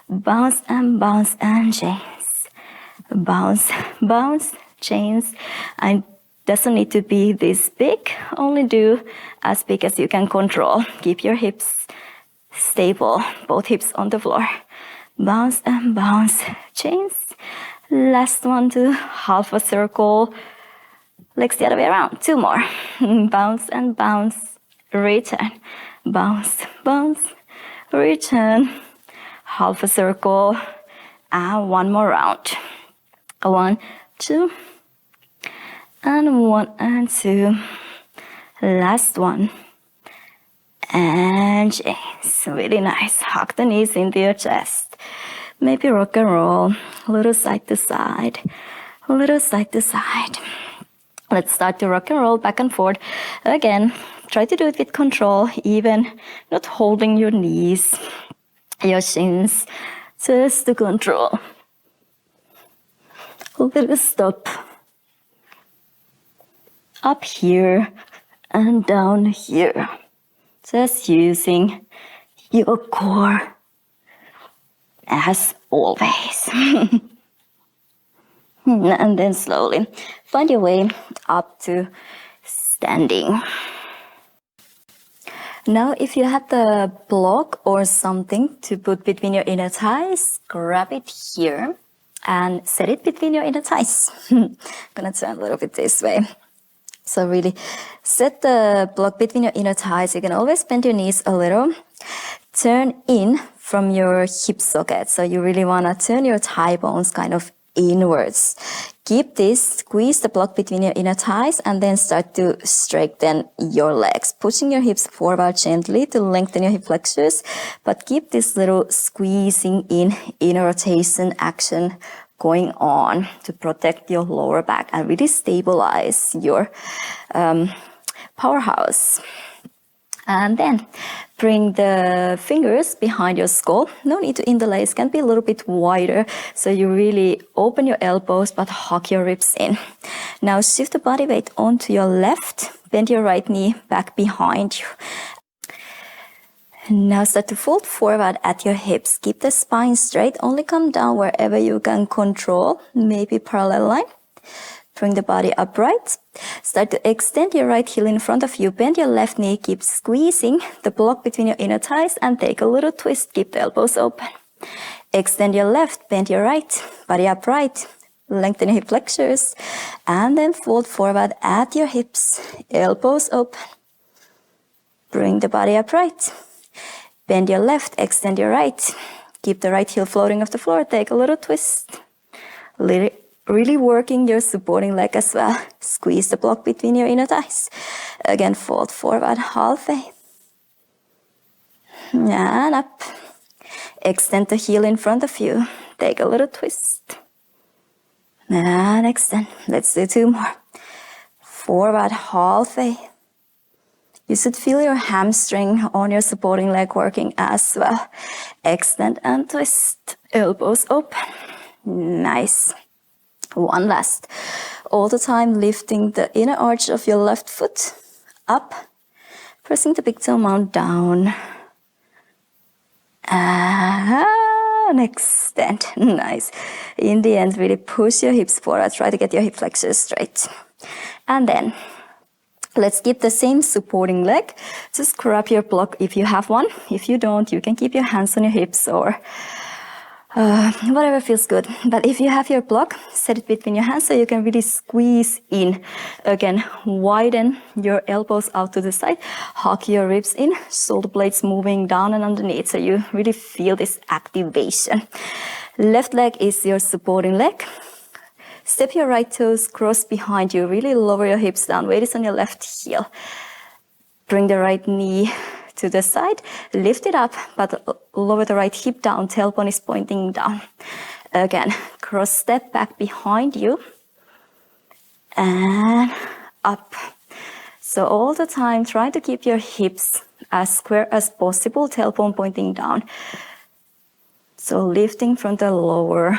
bounce and chains. Bounce, bounce, chains. And doesn't need to be this big. Only do as big as you can control. Keep your hips stable, both hips on the floor. Bounce and bounce, chains. Last one to half a circle. Legs the other way around. 2 more. Bounce and bounce, return. Bounce, bounce, return. Half a circle. And 1 more round. 1, 2. And 1 and 2. Last one. And chains. Really nice. Hug the knees into your chest. Maybe rock and roll. A little side to side. A little side to side. Let's start to rock and roll back and forth. Again, try to do it with control, even not holding your knees, your shins, just to control. A little stop. Up here and down here. Just using your core as always. And then slowly find your way up to standing. Now, if you had the block or something to put between your inner thighs, grab it here and set it between your inner thighs. I'm gonna turn a little bit this way. So really set the block between your inner thighs. You can always bend your knees a little. Turn in from your hip socket. So you really wanna turn your thigh bones kind of inwards. Keep this, squeeze the block between your inner thighs and then start to straighten your legs. Pushing your hips forward gently to lengthen your hip flexors, but keep this little squeezing in rotation action going on to protect your lower back and really stabilize your powerhouse. And then bring the fingers behind your skull. No need to interlace, can be a little bit wider. So you really open your elbows but hug your ribs in. Now shift the body weight onto your left. Bend your right knee back behind you. Now start to fold forward at your hips. Keep the spine straight. Only come down wherever you can control. Maybe parallel line. Bring the body upright. Start to extend your right heel in front of you. Bend your left knee. Keep squeezing the block between your inner thighs and take a little twist. Keep the elbows open. Extend your left. Bend your right. Body upright. Lengthen your hip flexors. And then fold forward at your hips. Elbows open. Bring the body upright. Bend your left. Extend your right. Keep the right heel floating off the floor. Take a little twist. Really working your supporting leg as well. Squeeze the block between your inner thighs. Again, fold forward halfway. And up. Extend the heel in front of you. Take a little twist. And extend. Let's do 2 more. Forward halfway. You should feel your hamstring on your supporting leg working as well. Extend and twist. Elbows open. Nice. 1 last. All the time lifting the inner arch of your left foot up. Pressing the big toe mound down. And extend. Nice. In the end, really push your hips forward. Try to get your hip flexors straight. And then let's keep the same supporting leg. Just grab your block if you have one. If you don't, you can keep your hands on your hips or whatever feels good. But if you have your block, set it between your hands so you can really squeeze in. Again, widen your elbows out to the side. Hug your ribs in. Shoulder blades moving down and underneath so you really feel this activation. Left leg is your supporting leg. Step your right toes cross behind you. Really lower your hips down. Weight is on your left heel. Bring the right knee to the side. Lift it up, but lower the right hip down. Tailbone is pointing down. Again, cross step back behind you. And up. So all the time, try to keep your hips as square as possible. Tailbone pointing down. So lifting from the lower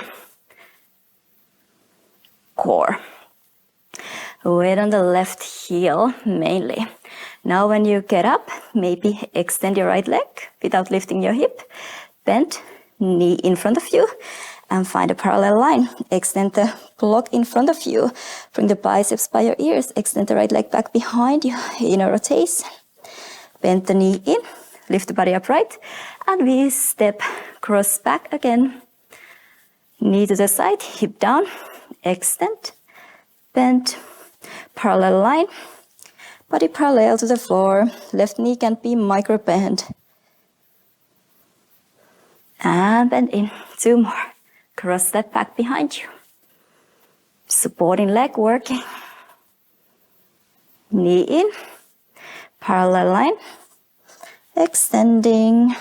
core. Weight on the left heel mainly. Now when you get up, maybe extend your right leg without lifting your hip. Bend, knee in front of you, and find a parallel line. Extend the block in front of you. Bring the biceps by your ears. Extend the right leg back behind you. Inner rotation. Bend the knee in. Lift the body upright. And we step cross back again. Knee to the side, hip down. Extend. Bend. Parallel line. Body parallel to the floor. Left knee can be micro bend. And bend in. 2 more. Cross that back behind you. Supporting leg working. Knee in. Parallel line. Extending.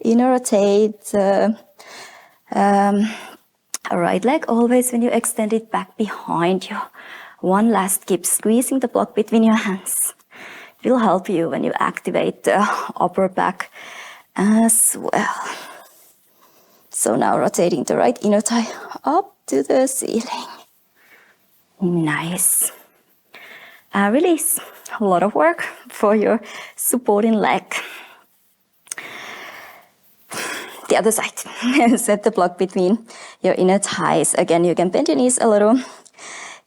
Inner rotate. Right leg always when you extend it back behind you. One last, keep squeezing the block between your hands. It will help you when you activate the upper back as well. So now rotating the right inner thigh up to the ceiling. Nice. Release. A lot of work for your supporting leg. The other side. Set the block between your inner thighs. Again, you can bend your knees a little.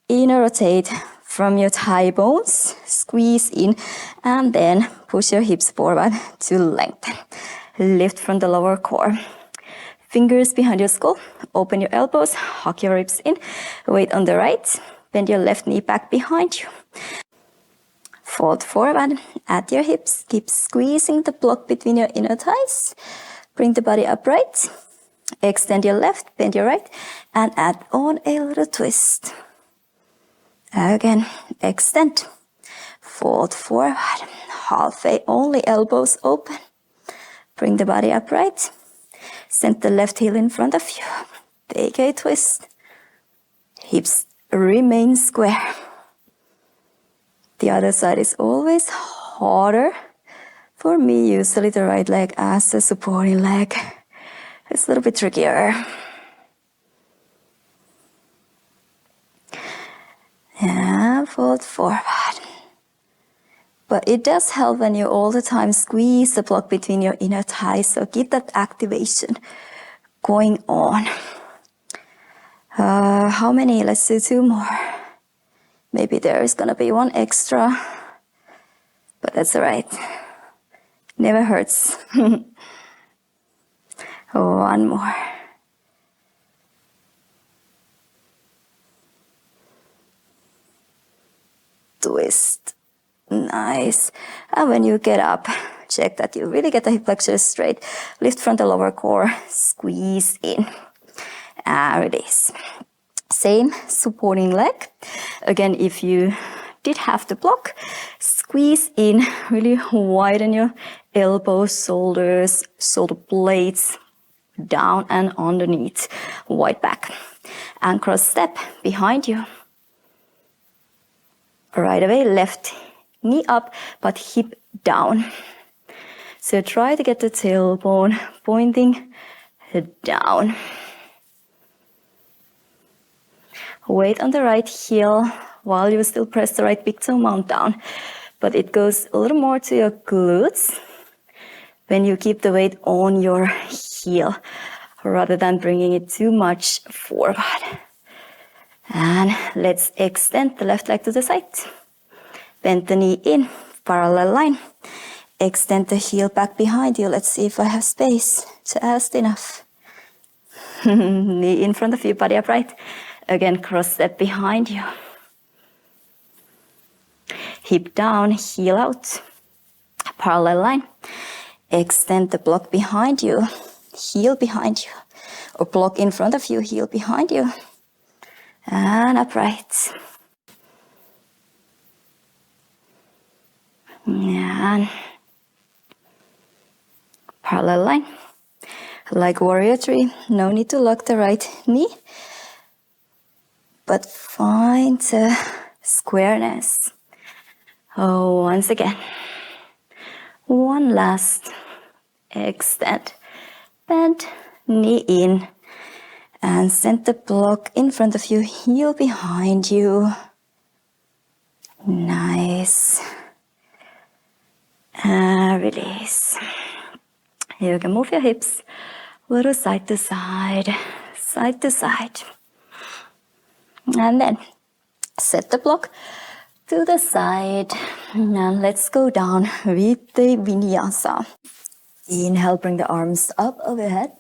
Inner rotate from your thigh bones. Squeeze in and then push your hips forward to lengthen. Lift from the lower core. Fingers behind your skull. Open your elbows. Hug your ribs in. Weight on the right. Bend your left knee back behind you. Fold forward at your hips. Keep squeezing the block between your inner thighs. Bring the body upright. Extend your left, bend your right, and add on a little twist. Again, extend. Fold forward. Halfway only, elbows open. Bring the body upright. Send the left heel in front of you. Take a twist. Hips remain square. The other side is always harder. For me, usually the right leg as a supporting leg. It's a little bit trickier. And fold forward. But it does help when you all the time squeeze the block between your inner thighs. So keep that activation going on. How many? Let's do 2 more. Maybe there is gonna be 1 extra. But that's alright. Never hurts. 1 more. Twist. Nice. And when you get up, check that you really get the hip flexors straight. Lift from the lower core. Squeeze in. And release. Same supporting leg. Again, if you did have the block, squeeze in, really widen your elbows, shoulders, shoulder blades, down and underneath, wide back. And cross step behind you. Right away, left knee up, but hip down. So try to get the tailbone pointing down. Weight on the right heel while you still press the right big toe mount down. But it goes a little more to your glutes when you keep the weight on your heel rather than bringing it too much forward. And let's extend the left leg to the side. Bend the knee in, parallel line. Extend the heel back behind you. Let's see if I have space. Just enough. Knee in front of you, body upright. Again, cross step behind you. Hip down, heel out. Parallel line. Extend the block behind you. Heel behind you. Or block in front of you, heel behind you. And upright. And parallel line. Like warrior three, no need to lock the right knee. But find the squareness. Once again. One last. Extend. Bend. knee in. And send the block in front of you, heel behind you. Nice. And release. You can move your hips a little side to side, side to side. And then set the block to the side. Now let's go down with the vinyasa. Inhale, bring the arms up overhead.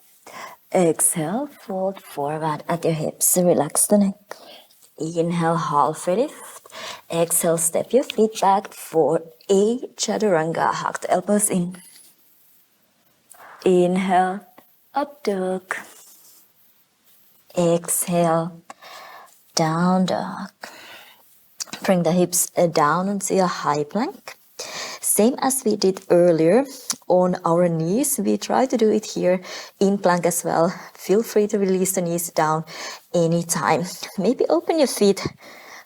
Exhale, fold forward at your hips. Relax the neck. Inhale, halfway lift. Exhale, step your feet back for a chaturanga. Hug the elbows in. Inhale, up dog. Exhale, down dog. Bring the hips down onto a high plank. Same as we did earlier on our knees, we try to do it here in plank as well. Feel free to release the knees down anytime. Maybe open your feet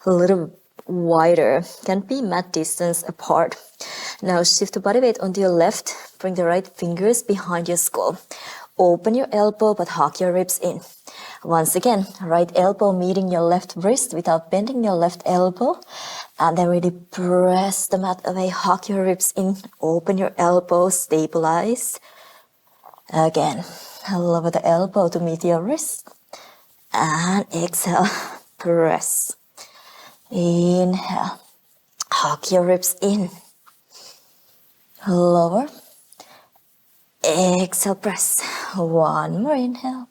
a little wider, can be mat distance apart. Now shift the body weight onto your left, bring the right fingers behind your skull. Open your elbow but hug your ribs in. Once again, right elbow meeting your left wrist without bending your left elbow. And then really press the mat away, hug your ribs in, open your elbow, stabilize. Again, lower the elbow to meet your wrist. And exhale, press. Inhale, hug your ribs in. Lower. Exhale, press. One more inhale.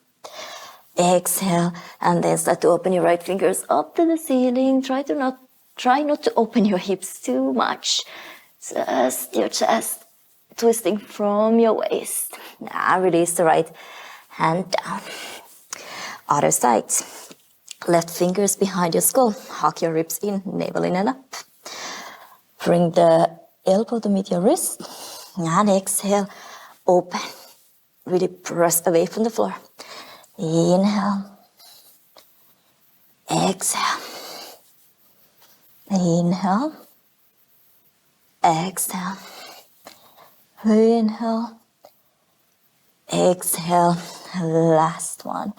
Exhale, and then start to open your right fingers up to the ceiling. Try not to open your hips too much. Just your chest twisting from your waist. Now release the right hand down. Other side. Left fingers behind your skull. Hug your ribs in, navel in and up. Bring the elbow to meet your wrist. And exhale, open. Really press away from the floor. Inhale. Exhale. Inhale. Exhale. Inhale. Exhale. Last one.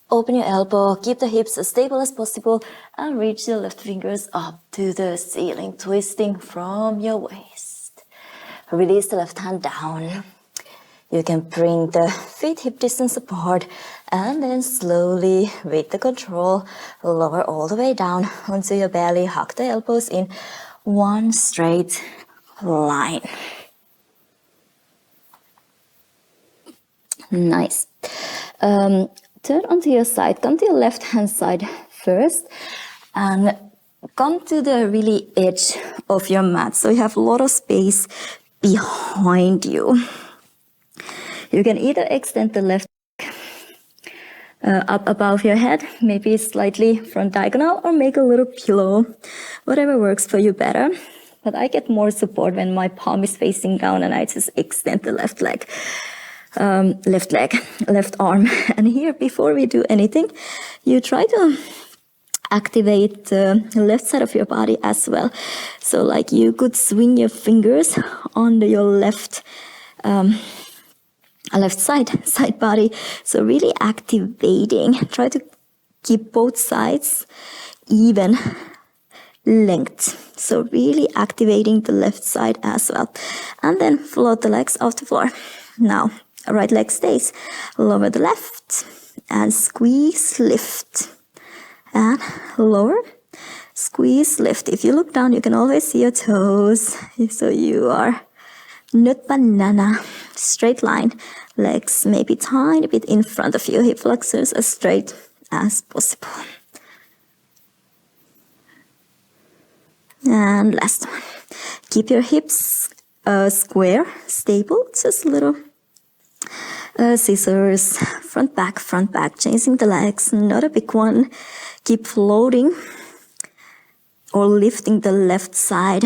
Open your elbow, keep the hips as stable as possible, and reach your left fingers up to the ceiling, twisting from your waist. Release the left hand down. You can bring the feet hip distance apart and then slowly, with the control, lower all the way down onto your belly. Hug the elbows in one straight line. Nice. Turn onto your side. Come to your left hand side first and come to the really edge of your mat. So you have a lot of space behind you. You can either extend the left up above your head, maybe slightly front diagonal, or make a little pillow, whatever works for you better. But I get more support when my palm is facing down and I just extend the left leg, left arm. And here, before we do anything, you try to activate the left side of your body as well. So like you could swing your fingers on your left side body. So really activating. Try to keep both sides even length. So really activating the left side as well. And then float the legs off the floor. Now, right leg stays. Lower the left and squeeze, lift. And lower, squeeze, lift. If you look down, you can always see your toes. So you are not banana, straight line, legs maybe tiny bit in front of you, hip flexors as straight as possible. And last one. Keep your hips square, stable, just little scissors, front back, chasing the legs, not a big one. Keep floating or lifting the left side,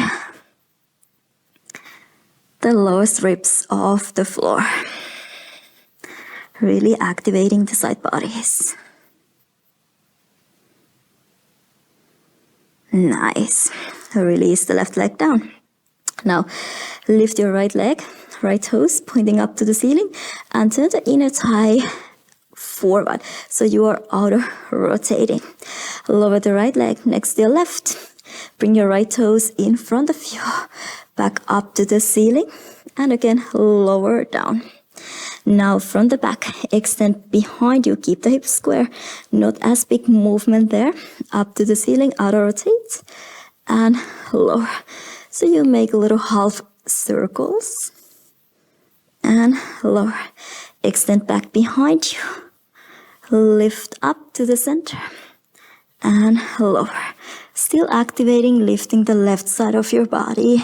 the lowest ribs off the floor. Really activating the side bodies. Nice. Release the left leg down. Now, lift your right leg right toes pointing up to the ceiling, and turn the inner thigh forward. So you are outer rotating. Lower the right leg next to your left. Bring your right toes in front of you, back up to the ceiling, and again lower down. Now from the back, extend behind you, keep the hips square, not as big movement there, up to the ceiling, outer rotate, and lower. So you make little half circles, and lower. Extend back behind you, lift up to the center, and lower. Still activating, lifting the left side of your body,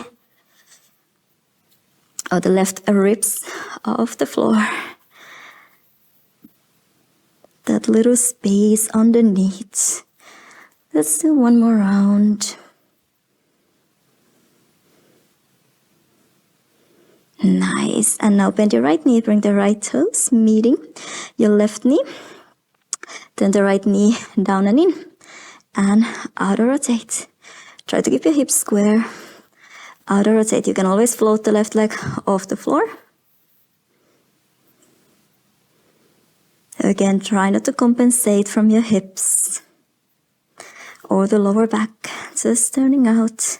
or the left ribs off the floor. That little space underneath. Let's do one more round. Nice. And now bend your right knee, bring the right toes meeting your left knee. Turn the right knee down and in. And outer rotate. Try to keep your hips square. Outer rotate. You can always float the left leg off the floor. Again, try not to compensate from your hips or the lower back. Just turning out.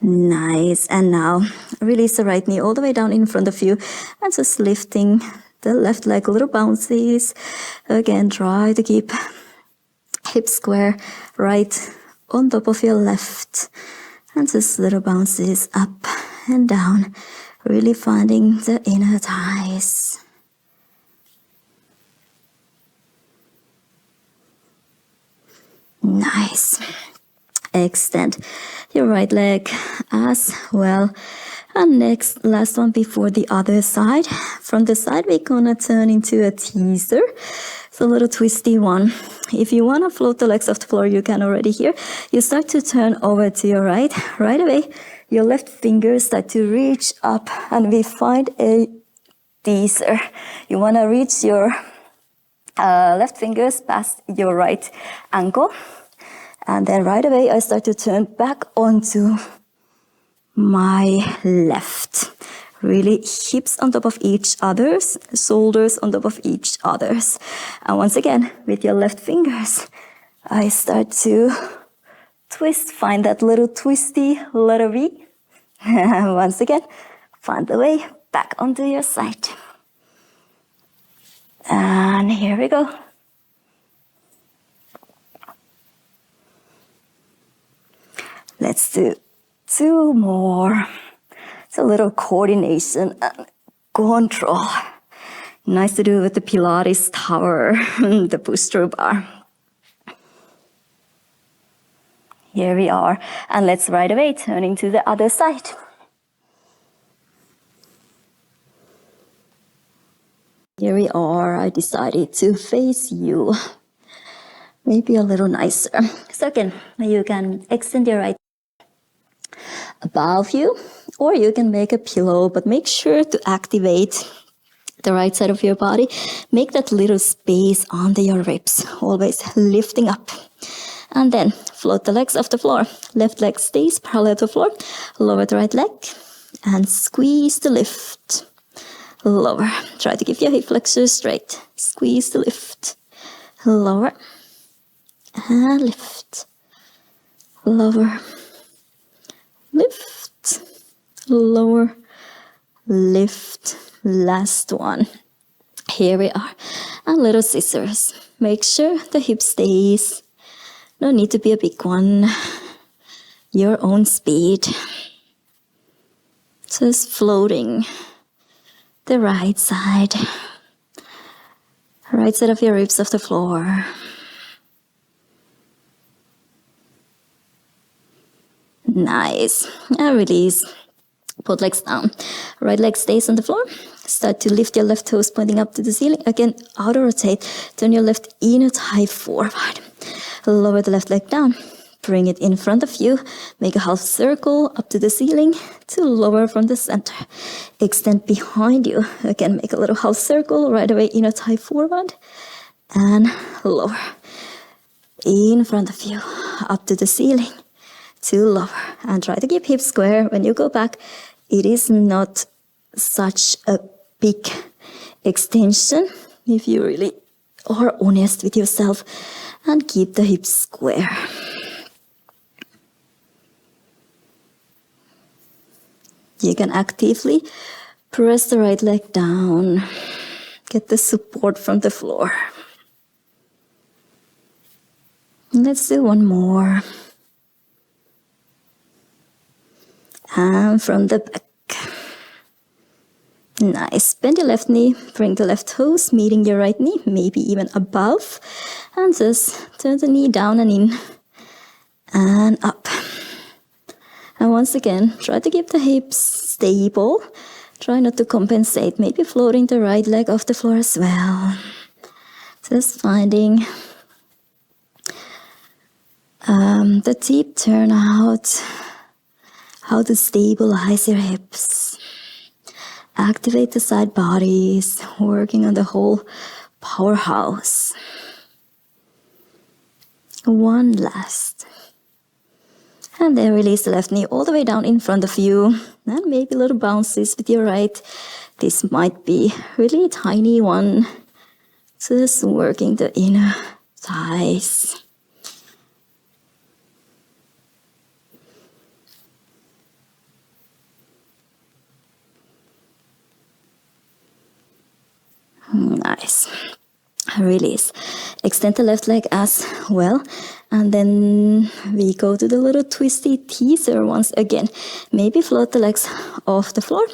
Nice. And now release the right knee all the way down in front of you and just lifting the left leg, little bounces. Again, try to keep hips square, right on top of your left. And just little bounces up and down, really finding the inner thighs. Nice. Extend your right leg as well. And next, last one before the other side. From the side, we're gonna turn into a teaser. It's a little twisty one. If you wanna float the legs off the floor, you can already here. You start to turn over to your right. Right away, your left fingers start to reach up and we find a teaser. You wanna reach your left fingers past your right ankle. And then right away, I start to turn back onto my left. Really hips on top of each other's, shoulders on top of each other's. And once again, with your left fingers, I start to twist, find that little twisty letter V. And once again, find the way back onto your side. And here we go. Let's do 2 more. It's a little coordination and control. Nice to do with the Pilates tower, the push-through bar. Here we are. And let's right away turning to the other side. Here we are. I decided to face you. Maybe a little nicer. So again, you can extend your right above you, or you can make a pillow, but make sure to activate the right side of your body. Make that little space under your ribs, always lifting up. And then float the legs off the floor. Left leg stays parallel to the floor. Lower the right leg and squeeze the lift. Lower. Try to keep your hip flexors straight. Squeeze the lift. Lower and lift. Lower. Lift, lower, lift, last one. Here we are. And little scissors. Make sure the hip stays. No need to be a big one. Your own speed. Just floating the right side. Right side of your ribs off the floor. Nice. And release. Both legs down. Right leg stays on the floor. Start to lift your left toes pointing up to the ceiling. Again, outer rotate. Turn your left inner thigh forward. Lower the left leg down. Bring it in front of you. Make a half circle up to the ceiling to lower from the center. Extend behind you. Again, make a little half circle. Right away, inner thigh forward. And lower. In front of you. up to the ceiling to lower. And try to keep hips square. When you go back, it is not such a big extension if you really are honest with yourself, and keep the hips square. You can actively press the right leg down, get the support from the floor. Let's do one more. And from the back. Nice. Bend your left knee, bring the left toes, meeting your right knee, maybe even above. And just turn the knee down and in and up. And once again, try to keep the hips stable. Try not to compensate, maybe floating the right leg off the floor as well. Just finding the deep turnout, how to stabilize your hips. Activate the side bodies, working on the whole powerhouse. One last. And then release the left knee all the way down in front of you. And maybe little bounces with your right. This might be really tiny one. Just working the inner thighs. Nice. Release. Extend the left leg as well. And then we go to the little twisty teaser once again. Maybe float the legs off the floor.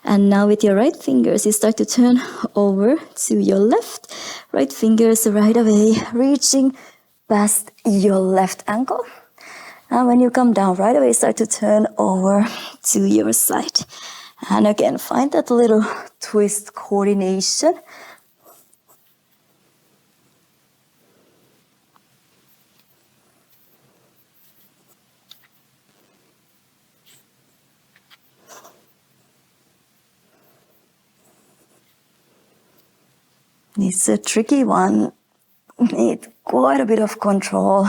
And now with your right fingers, you start to turn over to your left. Right fingers right away, reaching past your left ankle. And when you come down, right away, start to turn over to your side. And again, find that little twist coordination. It's a tricky one. Need quite a bit of control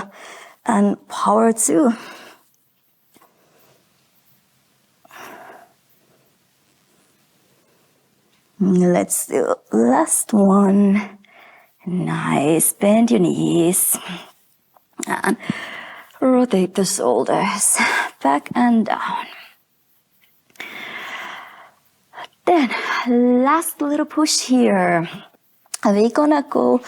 and power too. Let's do last one. Nice. Bend your knees and rotate the shoulders back and down. Then last little push here. We're gonna go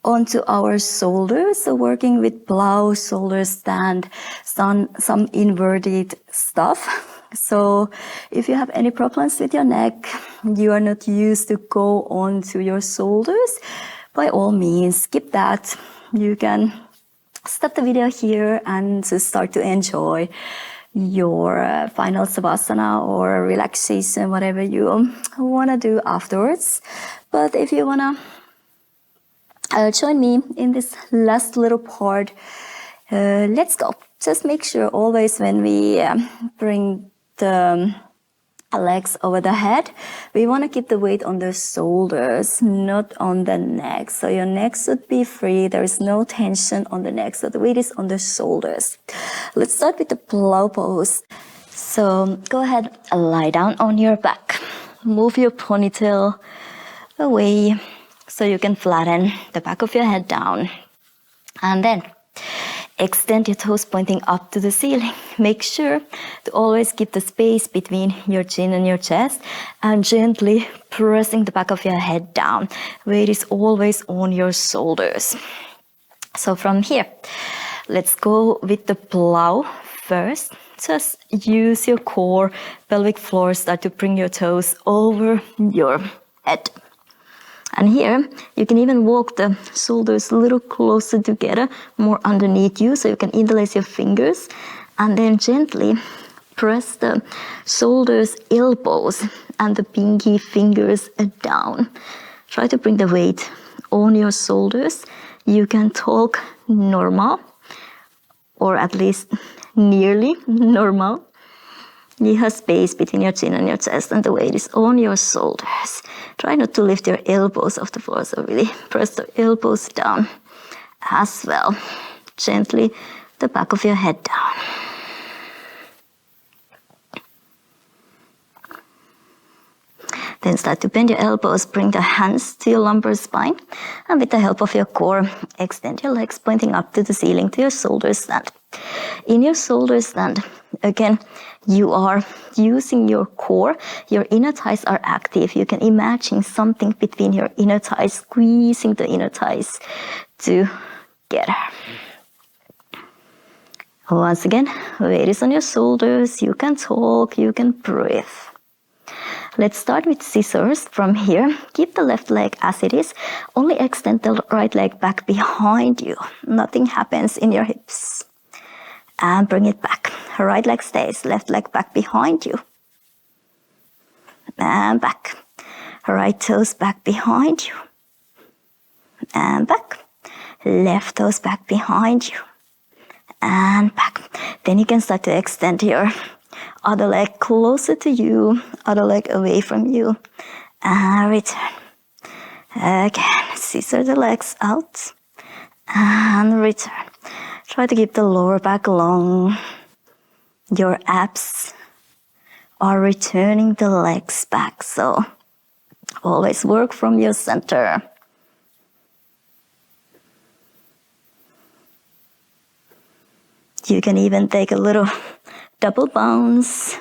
onto our shoulders, so working with plow, shoulder stand, some inverted stuff. So if you have any problems with your neck, you are not used to go onto your shoulders, by all means, skip that. You can stop the video here and just start to enjoy your final savasana or relaxation, whatever you wanna do afterwards. But if you wanna join me in this last little part, let's go. Just make sure always when we bring the legs over the head, we want to keep the weight on the shoulders, not on the neck. So your neck should be free. There is no tension on the neck. So the weight is on the shoulders. Let's start with the plow pose. So go ahead, lie down on your back. Move your ponytail away so you can flatten the back of your head down. And then extend your toes pointing up to the ceiling. Make sure to always keep the space between your chin and your chest and gently pressing the back of your head down. Weight is always on your shoulders. So from here, let's go with the plow first. Just use your core, pelvic floor, start to bring your toes over your head. And here, you can even walk the shoulders a little closer together, more underneath you, so you can interlace your fingers. And then gently press the shoulders, elbows, and the pinky fingers down. Try to bring the weight on your shoulders. You can talk normal, or at least nearly normal. You have space between your chin and your chest, and the weight is on your shoulders. Try not to lift your elbows off the floor, so really press the elbows down as well. Gently the back of your head down. Then start to bend your elbows, bring the hands to your lumbar spine, and with the help of your core, extend your legs pointing up to the ceiling to your shoulder stand. In your shoulder stand, again, you are using your core, your inner thighs are active. You can imagine something between your inner thighs, squeezing the inner thighs together. Once again, weight is on your shoulders, you can talk, you can breathe. Let's start with scissors from here. Keep the left leg as it is. Only extend the right leg back behind you. Nothing happens in your hips. And bring it back. Right leg stays. Left leg back behind you. And back. Right toes back behind you. And back. Left toes back behind you. And back. Then you can start to extend your other leg closer to you, other leg away from you, and return. Again, scissor the legs out, and return. Try to keep the lower back long. Your abs are returning the legs back, so always work from your center. You can even take a little double bounce,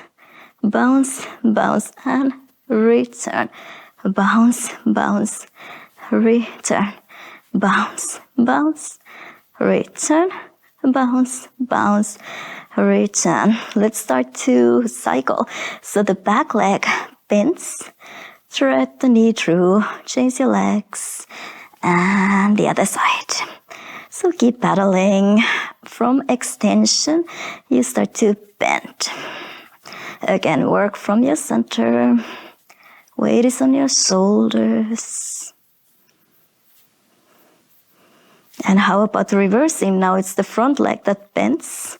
bounce, bounce, and return. Bounce, bounce, return. Bounce, bounce, return. Bounce, bounce, return. Let's start to cycle. So the back leg bends, thread the knee through, change your legs, and the other side. So keep paddling. From extension, you start to bend. Again, work from your center. Weight is on your shoulders. And how about reversing? Now it's the front leg that bends.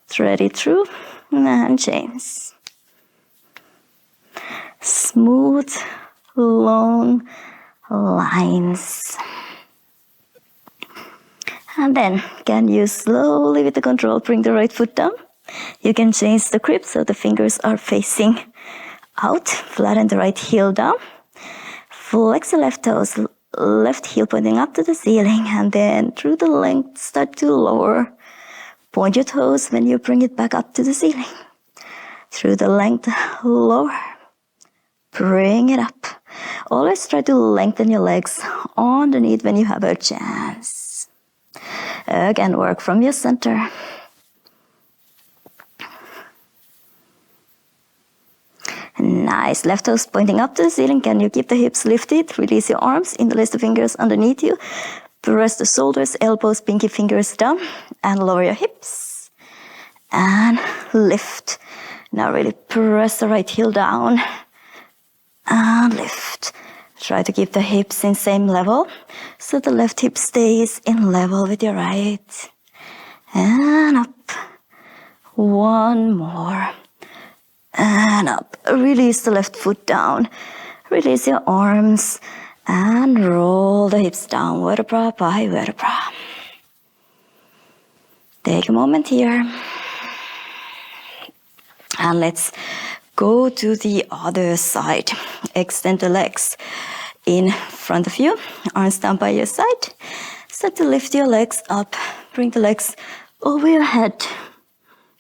Thread it through and change. Smooth, long lines. And then, can you slowly, with the control, bring the right foot down? You can change the grip so the fingers are facing out. Flatten the right heel down. Flex the left toes, left heel pointing up to the ceiling. And then, through the length, start to lower. Point your toes when you bring it back up to the ceiling. Through the length, lower. Bring it up. Always try to lengthen your legs underneath when you have a chance. Again, work from your center. Nice. Left toes pointing up to the ceiling. Can you keep the hips lifted? Release your arms. Interlace the fingers underneath you. Press the shoulders, elbows, pinky fingers down. And lower your hips. And lift. Now really press the right heel down. And lift. Try to keep the hips in same level, so the left hip stays in level with your right. And up. One more. And up. Release the left foot down. Release your arms. And roll the hips down, vertebra by vertebra. Take a moment here. And let's go to the other side. Extend the legs in front of you. Arms down by your side. Start to lift your legs up. Bring the legs over your head.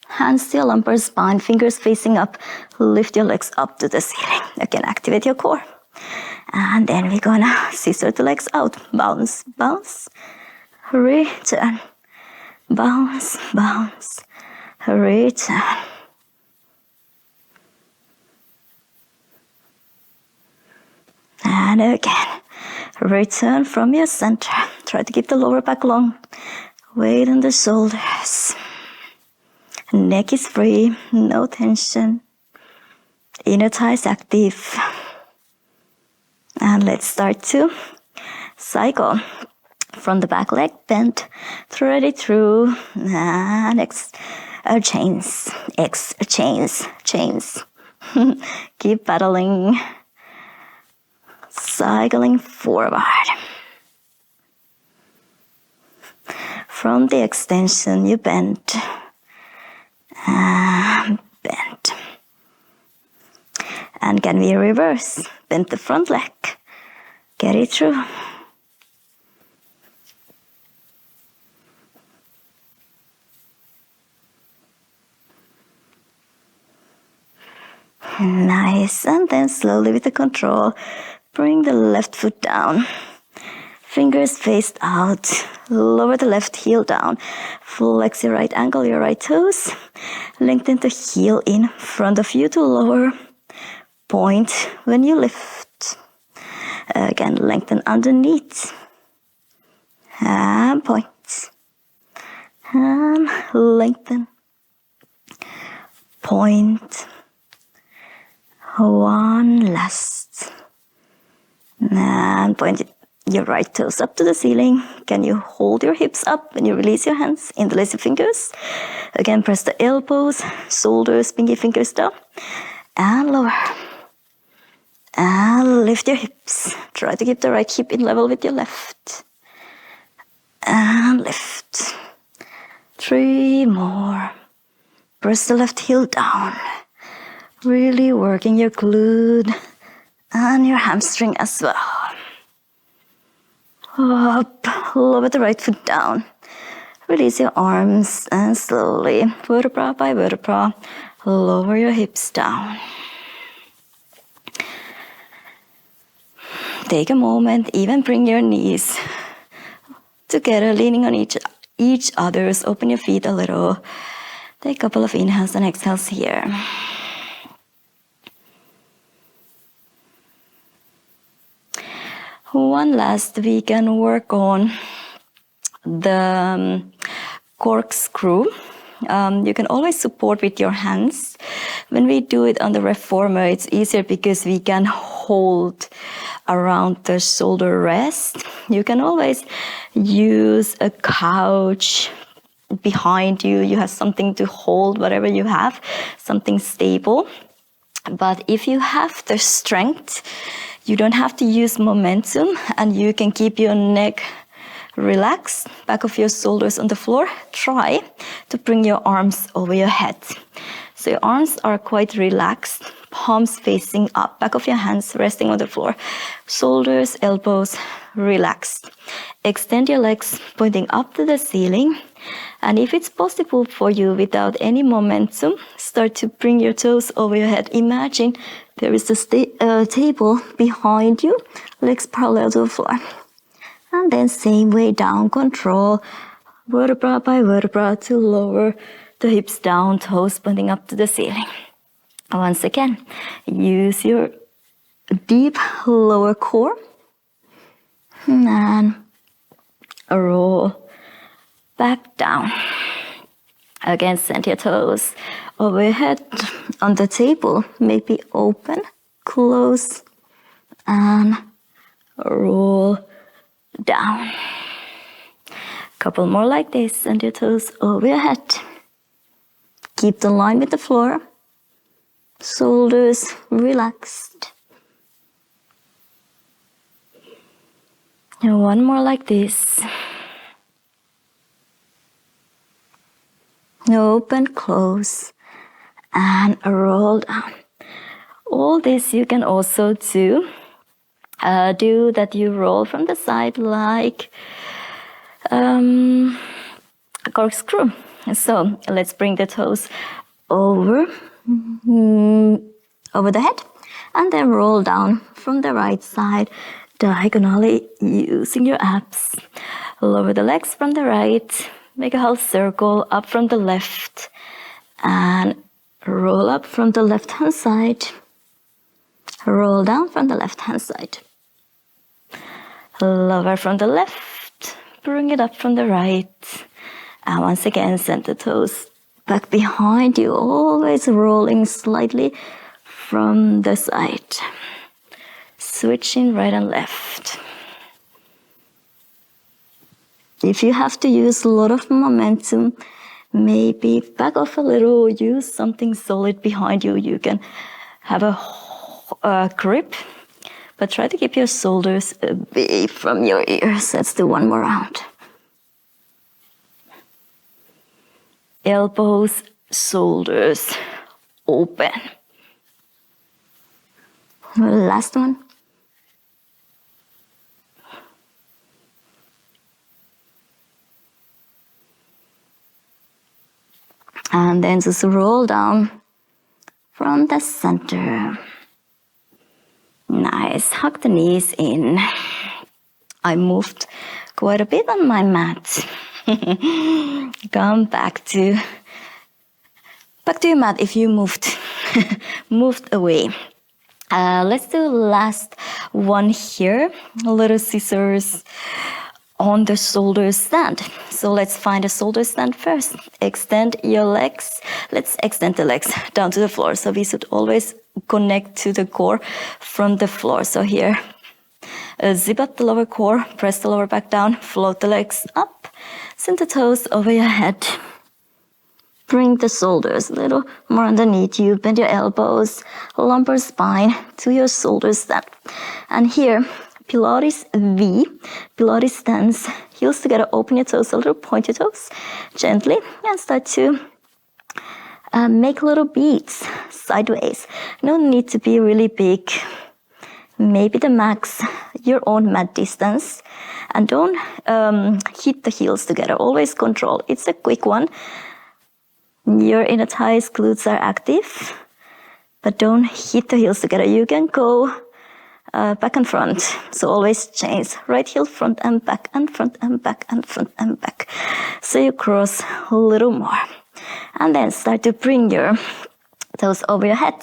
Hands to your lumbar spine. Fingers facing up. Lift your legs up to the ceiling. Again, activate your core. And then we're gonna scissor the legs out. Bounce, bounce. Return. Bounce, bounce. Return. And again, return from your center. Try to keep the lower back long. Weight on the shoulders. Neck is free, no tension. Inner thighs active. And let's start to cycle. From the back leg, bend, thread it through, and chains, chains. Keep paddling. Cycling forward. From the extension, you bend and bend. And can we reverse? Bend the front leg. Get it through. Nice. And then slowly with the control, bring the left foot down. Fingers faced out. Lower the left heel down. Flex your right ankle, your right toes. Lengthen the heel in front of you to lower. Point when you lift. Again, lengthen underneath. And point. And lengthen. Point. One last. And point your right toes up to the ceiling. Can you hold your hips up when you release your hands? Interlace your fingers. Again, press the elbows, shoulders, pinky fingers down. And lower. And lift your hips. Try to keep the right hip in level with your left. And lift. 3 more. Press the left heel down. Really working your glute and your hamstring as well. Up, lower the right foot down. Release your arms and slowly, vertebra by vertebra, lower your hips down. Take a moment, even bring your knees together, leaning on each other's. Open your feet a little. Take a couple of inhales and exhales here. One last, we can work on the corkscrew. You can always support with your hands. When we do it on the reformer, it's easier because we can hold around the shoulder rest. You can always use a couch behind you. You have something to hold, whatever you have, something stable. But if you have the strength, you don't have to use momentum, and you can keep your neck relaxed, back of your shoulders on the floor. Try to bring your arms over your head. So your arms are quite relaxed, palms facing up, back of your hands resting on the floor. Shoulders, elbows relaxed. Extend your legs pointing up to the ceiling. And if it's possible for you without any momentum, start to bring your toes over your head. Imagine there is a table behind you, legs parallel to the floor. And then same way down, control, vertebra by vertebra to lower the hips down, toes pointing up to the ceiling. Once again, use your deep lower core and roll back down. Again, send your toes overhead on the table. Maybe open, close, and roll down. Couple more like this. Send your toes over your head. Keep the line with the floor. Shoulders relaxed. And one more like this. Open, close, and roll down. All this you can also do that you roll from the side like a corkscrew. So let's bring the toes over the head and then roll down from the right side diagonally using your abs. Lower the legs from the right. Make a half circle up from the left and roll up from the left hand side. Roll down from the left hand side. Lower from the left, bring it up from the right. And once again, send the toes back behind you, always rolling slightly from the side. Switching right and left. If you have to use a lot of momentum, maybe back off a little, use something solid behind you. You can have a grip, but try to keep your shoulders away from your ears. Let's do one more round. elbows, shoulders open. Last one. And then just roll down from the center. Nice. Hug the knees in. I moved quite a bit on my mat. Come back to your mat if you moved away. Let's do last one here. Little scissors on the shoulder stand. So let's find a shoulder stand first. Extend your legs. Let's extend the legs down to the floor. So we should always connect to the core from the floor. So here, zip up the lower core, press the lower back down, float the legs up, send the toes over your head. Bring the shoulders a little more underneath you. Bend your elbows, lumbar spine to your shoulder stand. And here, Pilates V, Pilates stance, heels together, open your toes a little, point your toes gently, and start to make little beats sideways. No need to be really big. Maybe the max, your own mat distance. And don't hit the heels together. Always control. It's a quick one. Your inner thighs, glutes are active, but don't hit the heels together. You can go back and front. So always change. Right heel, front and back, and front and back, and front and back. So you cross a little more. And then start to bring your toes over your head.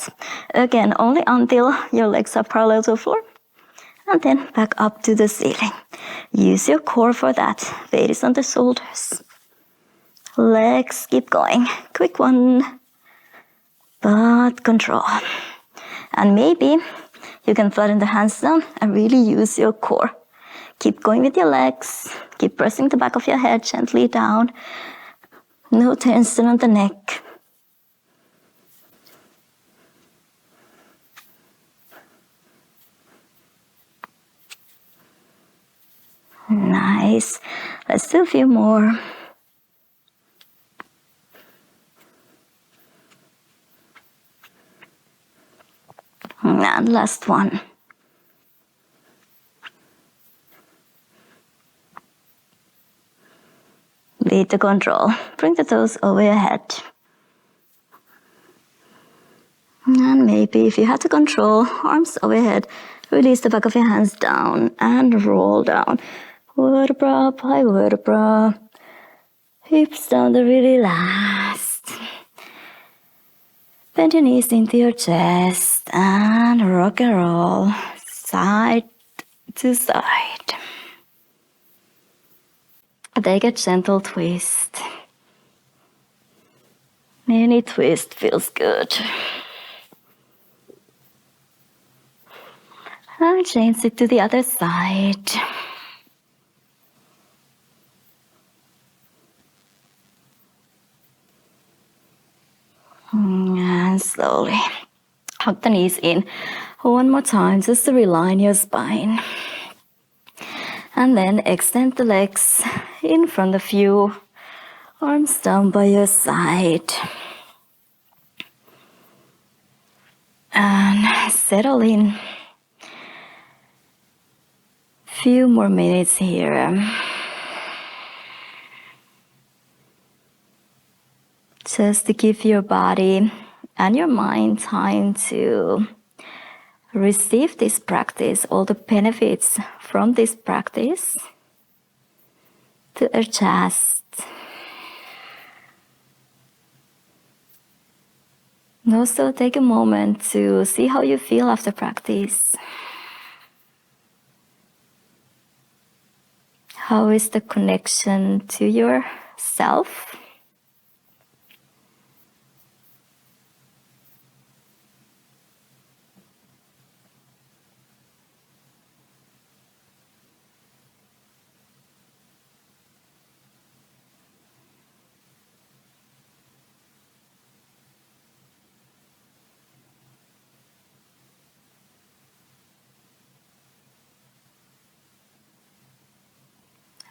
Again, only until your legs are parallel to the floor. And then back up to the ceiling. Use your core for that. Weight is on the shoulders. Legs keep going. Quick one, but control. And maybe you can flatten the hands down and really use your core. Keep going with your legs. Keep pressing the back of your head gently down. No tension on the neck. Nice. Let's do a few more. And last one. With the control, bring the toes over your head. And maybe if you have to control, arms overhead, release the back of your hands down and roll down. Vertebra by vertebra. Hips down to really last. Bend your knees into your chest and rock and roll side to side. Take a gentle twist. Any twist feels good. And change it to the other side. And slowly hug the knees in. One more time, just to realign your spine. And then extend the legs in front of you. Arms down by your side. And settle in. Few more minutes here. Just to give your body and your mind time to receive this practice, all the benefits from this practice, to adjust. And also take a moment to see how you feel after practice. How is the connection to yourself?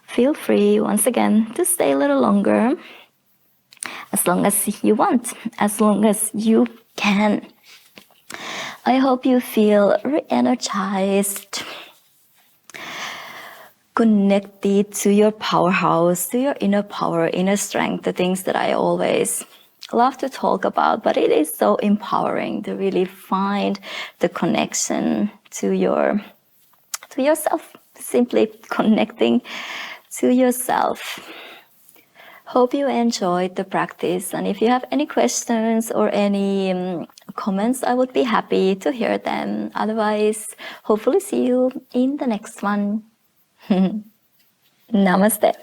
Feel free, once again, to stay a little longer. as long as you want, as long as you can. I hope you feel re-energized, connected to your powerhouse, to your inner power, inner strength, the things that I always love to talk about, but it is so empowering to really find the connection to yourself, simply connecting to yourself. Hope you enjoyed the practice, and if you have any questions or any comments, I would be happy to hear them. Otherwise, hopefully see you in the next one. Namaste.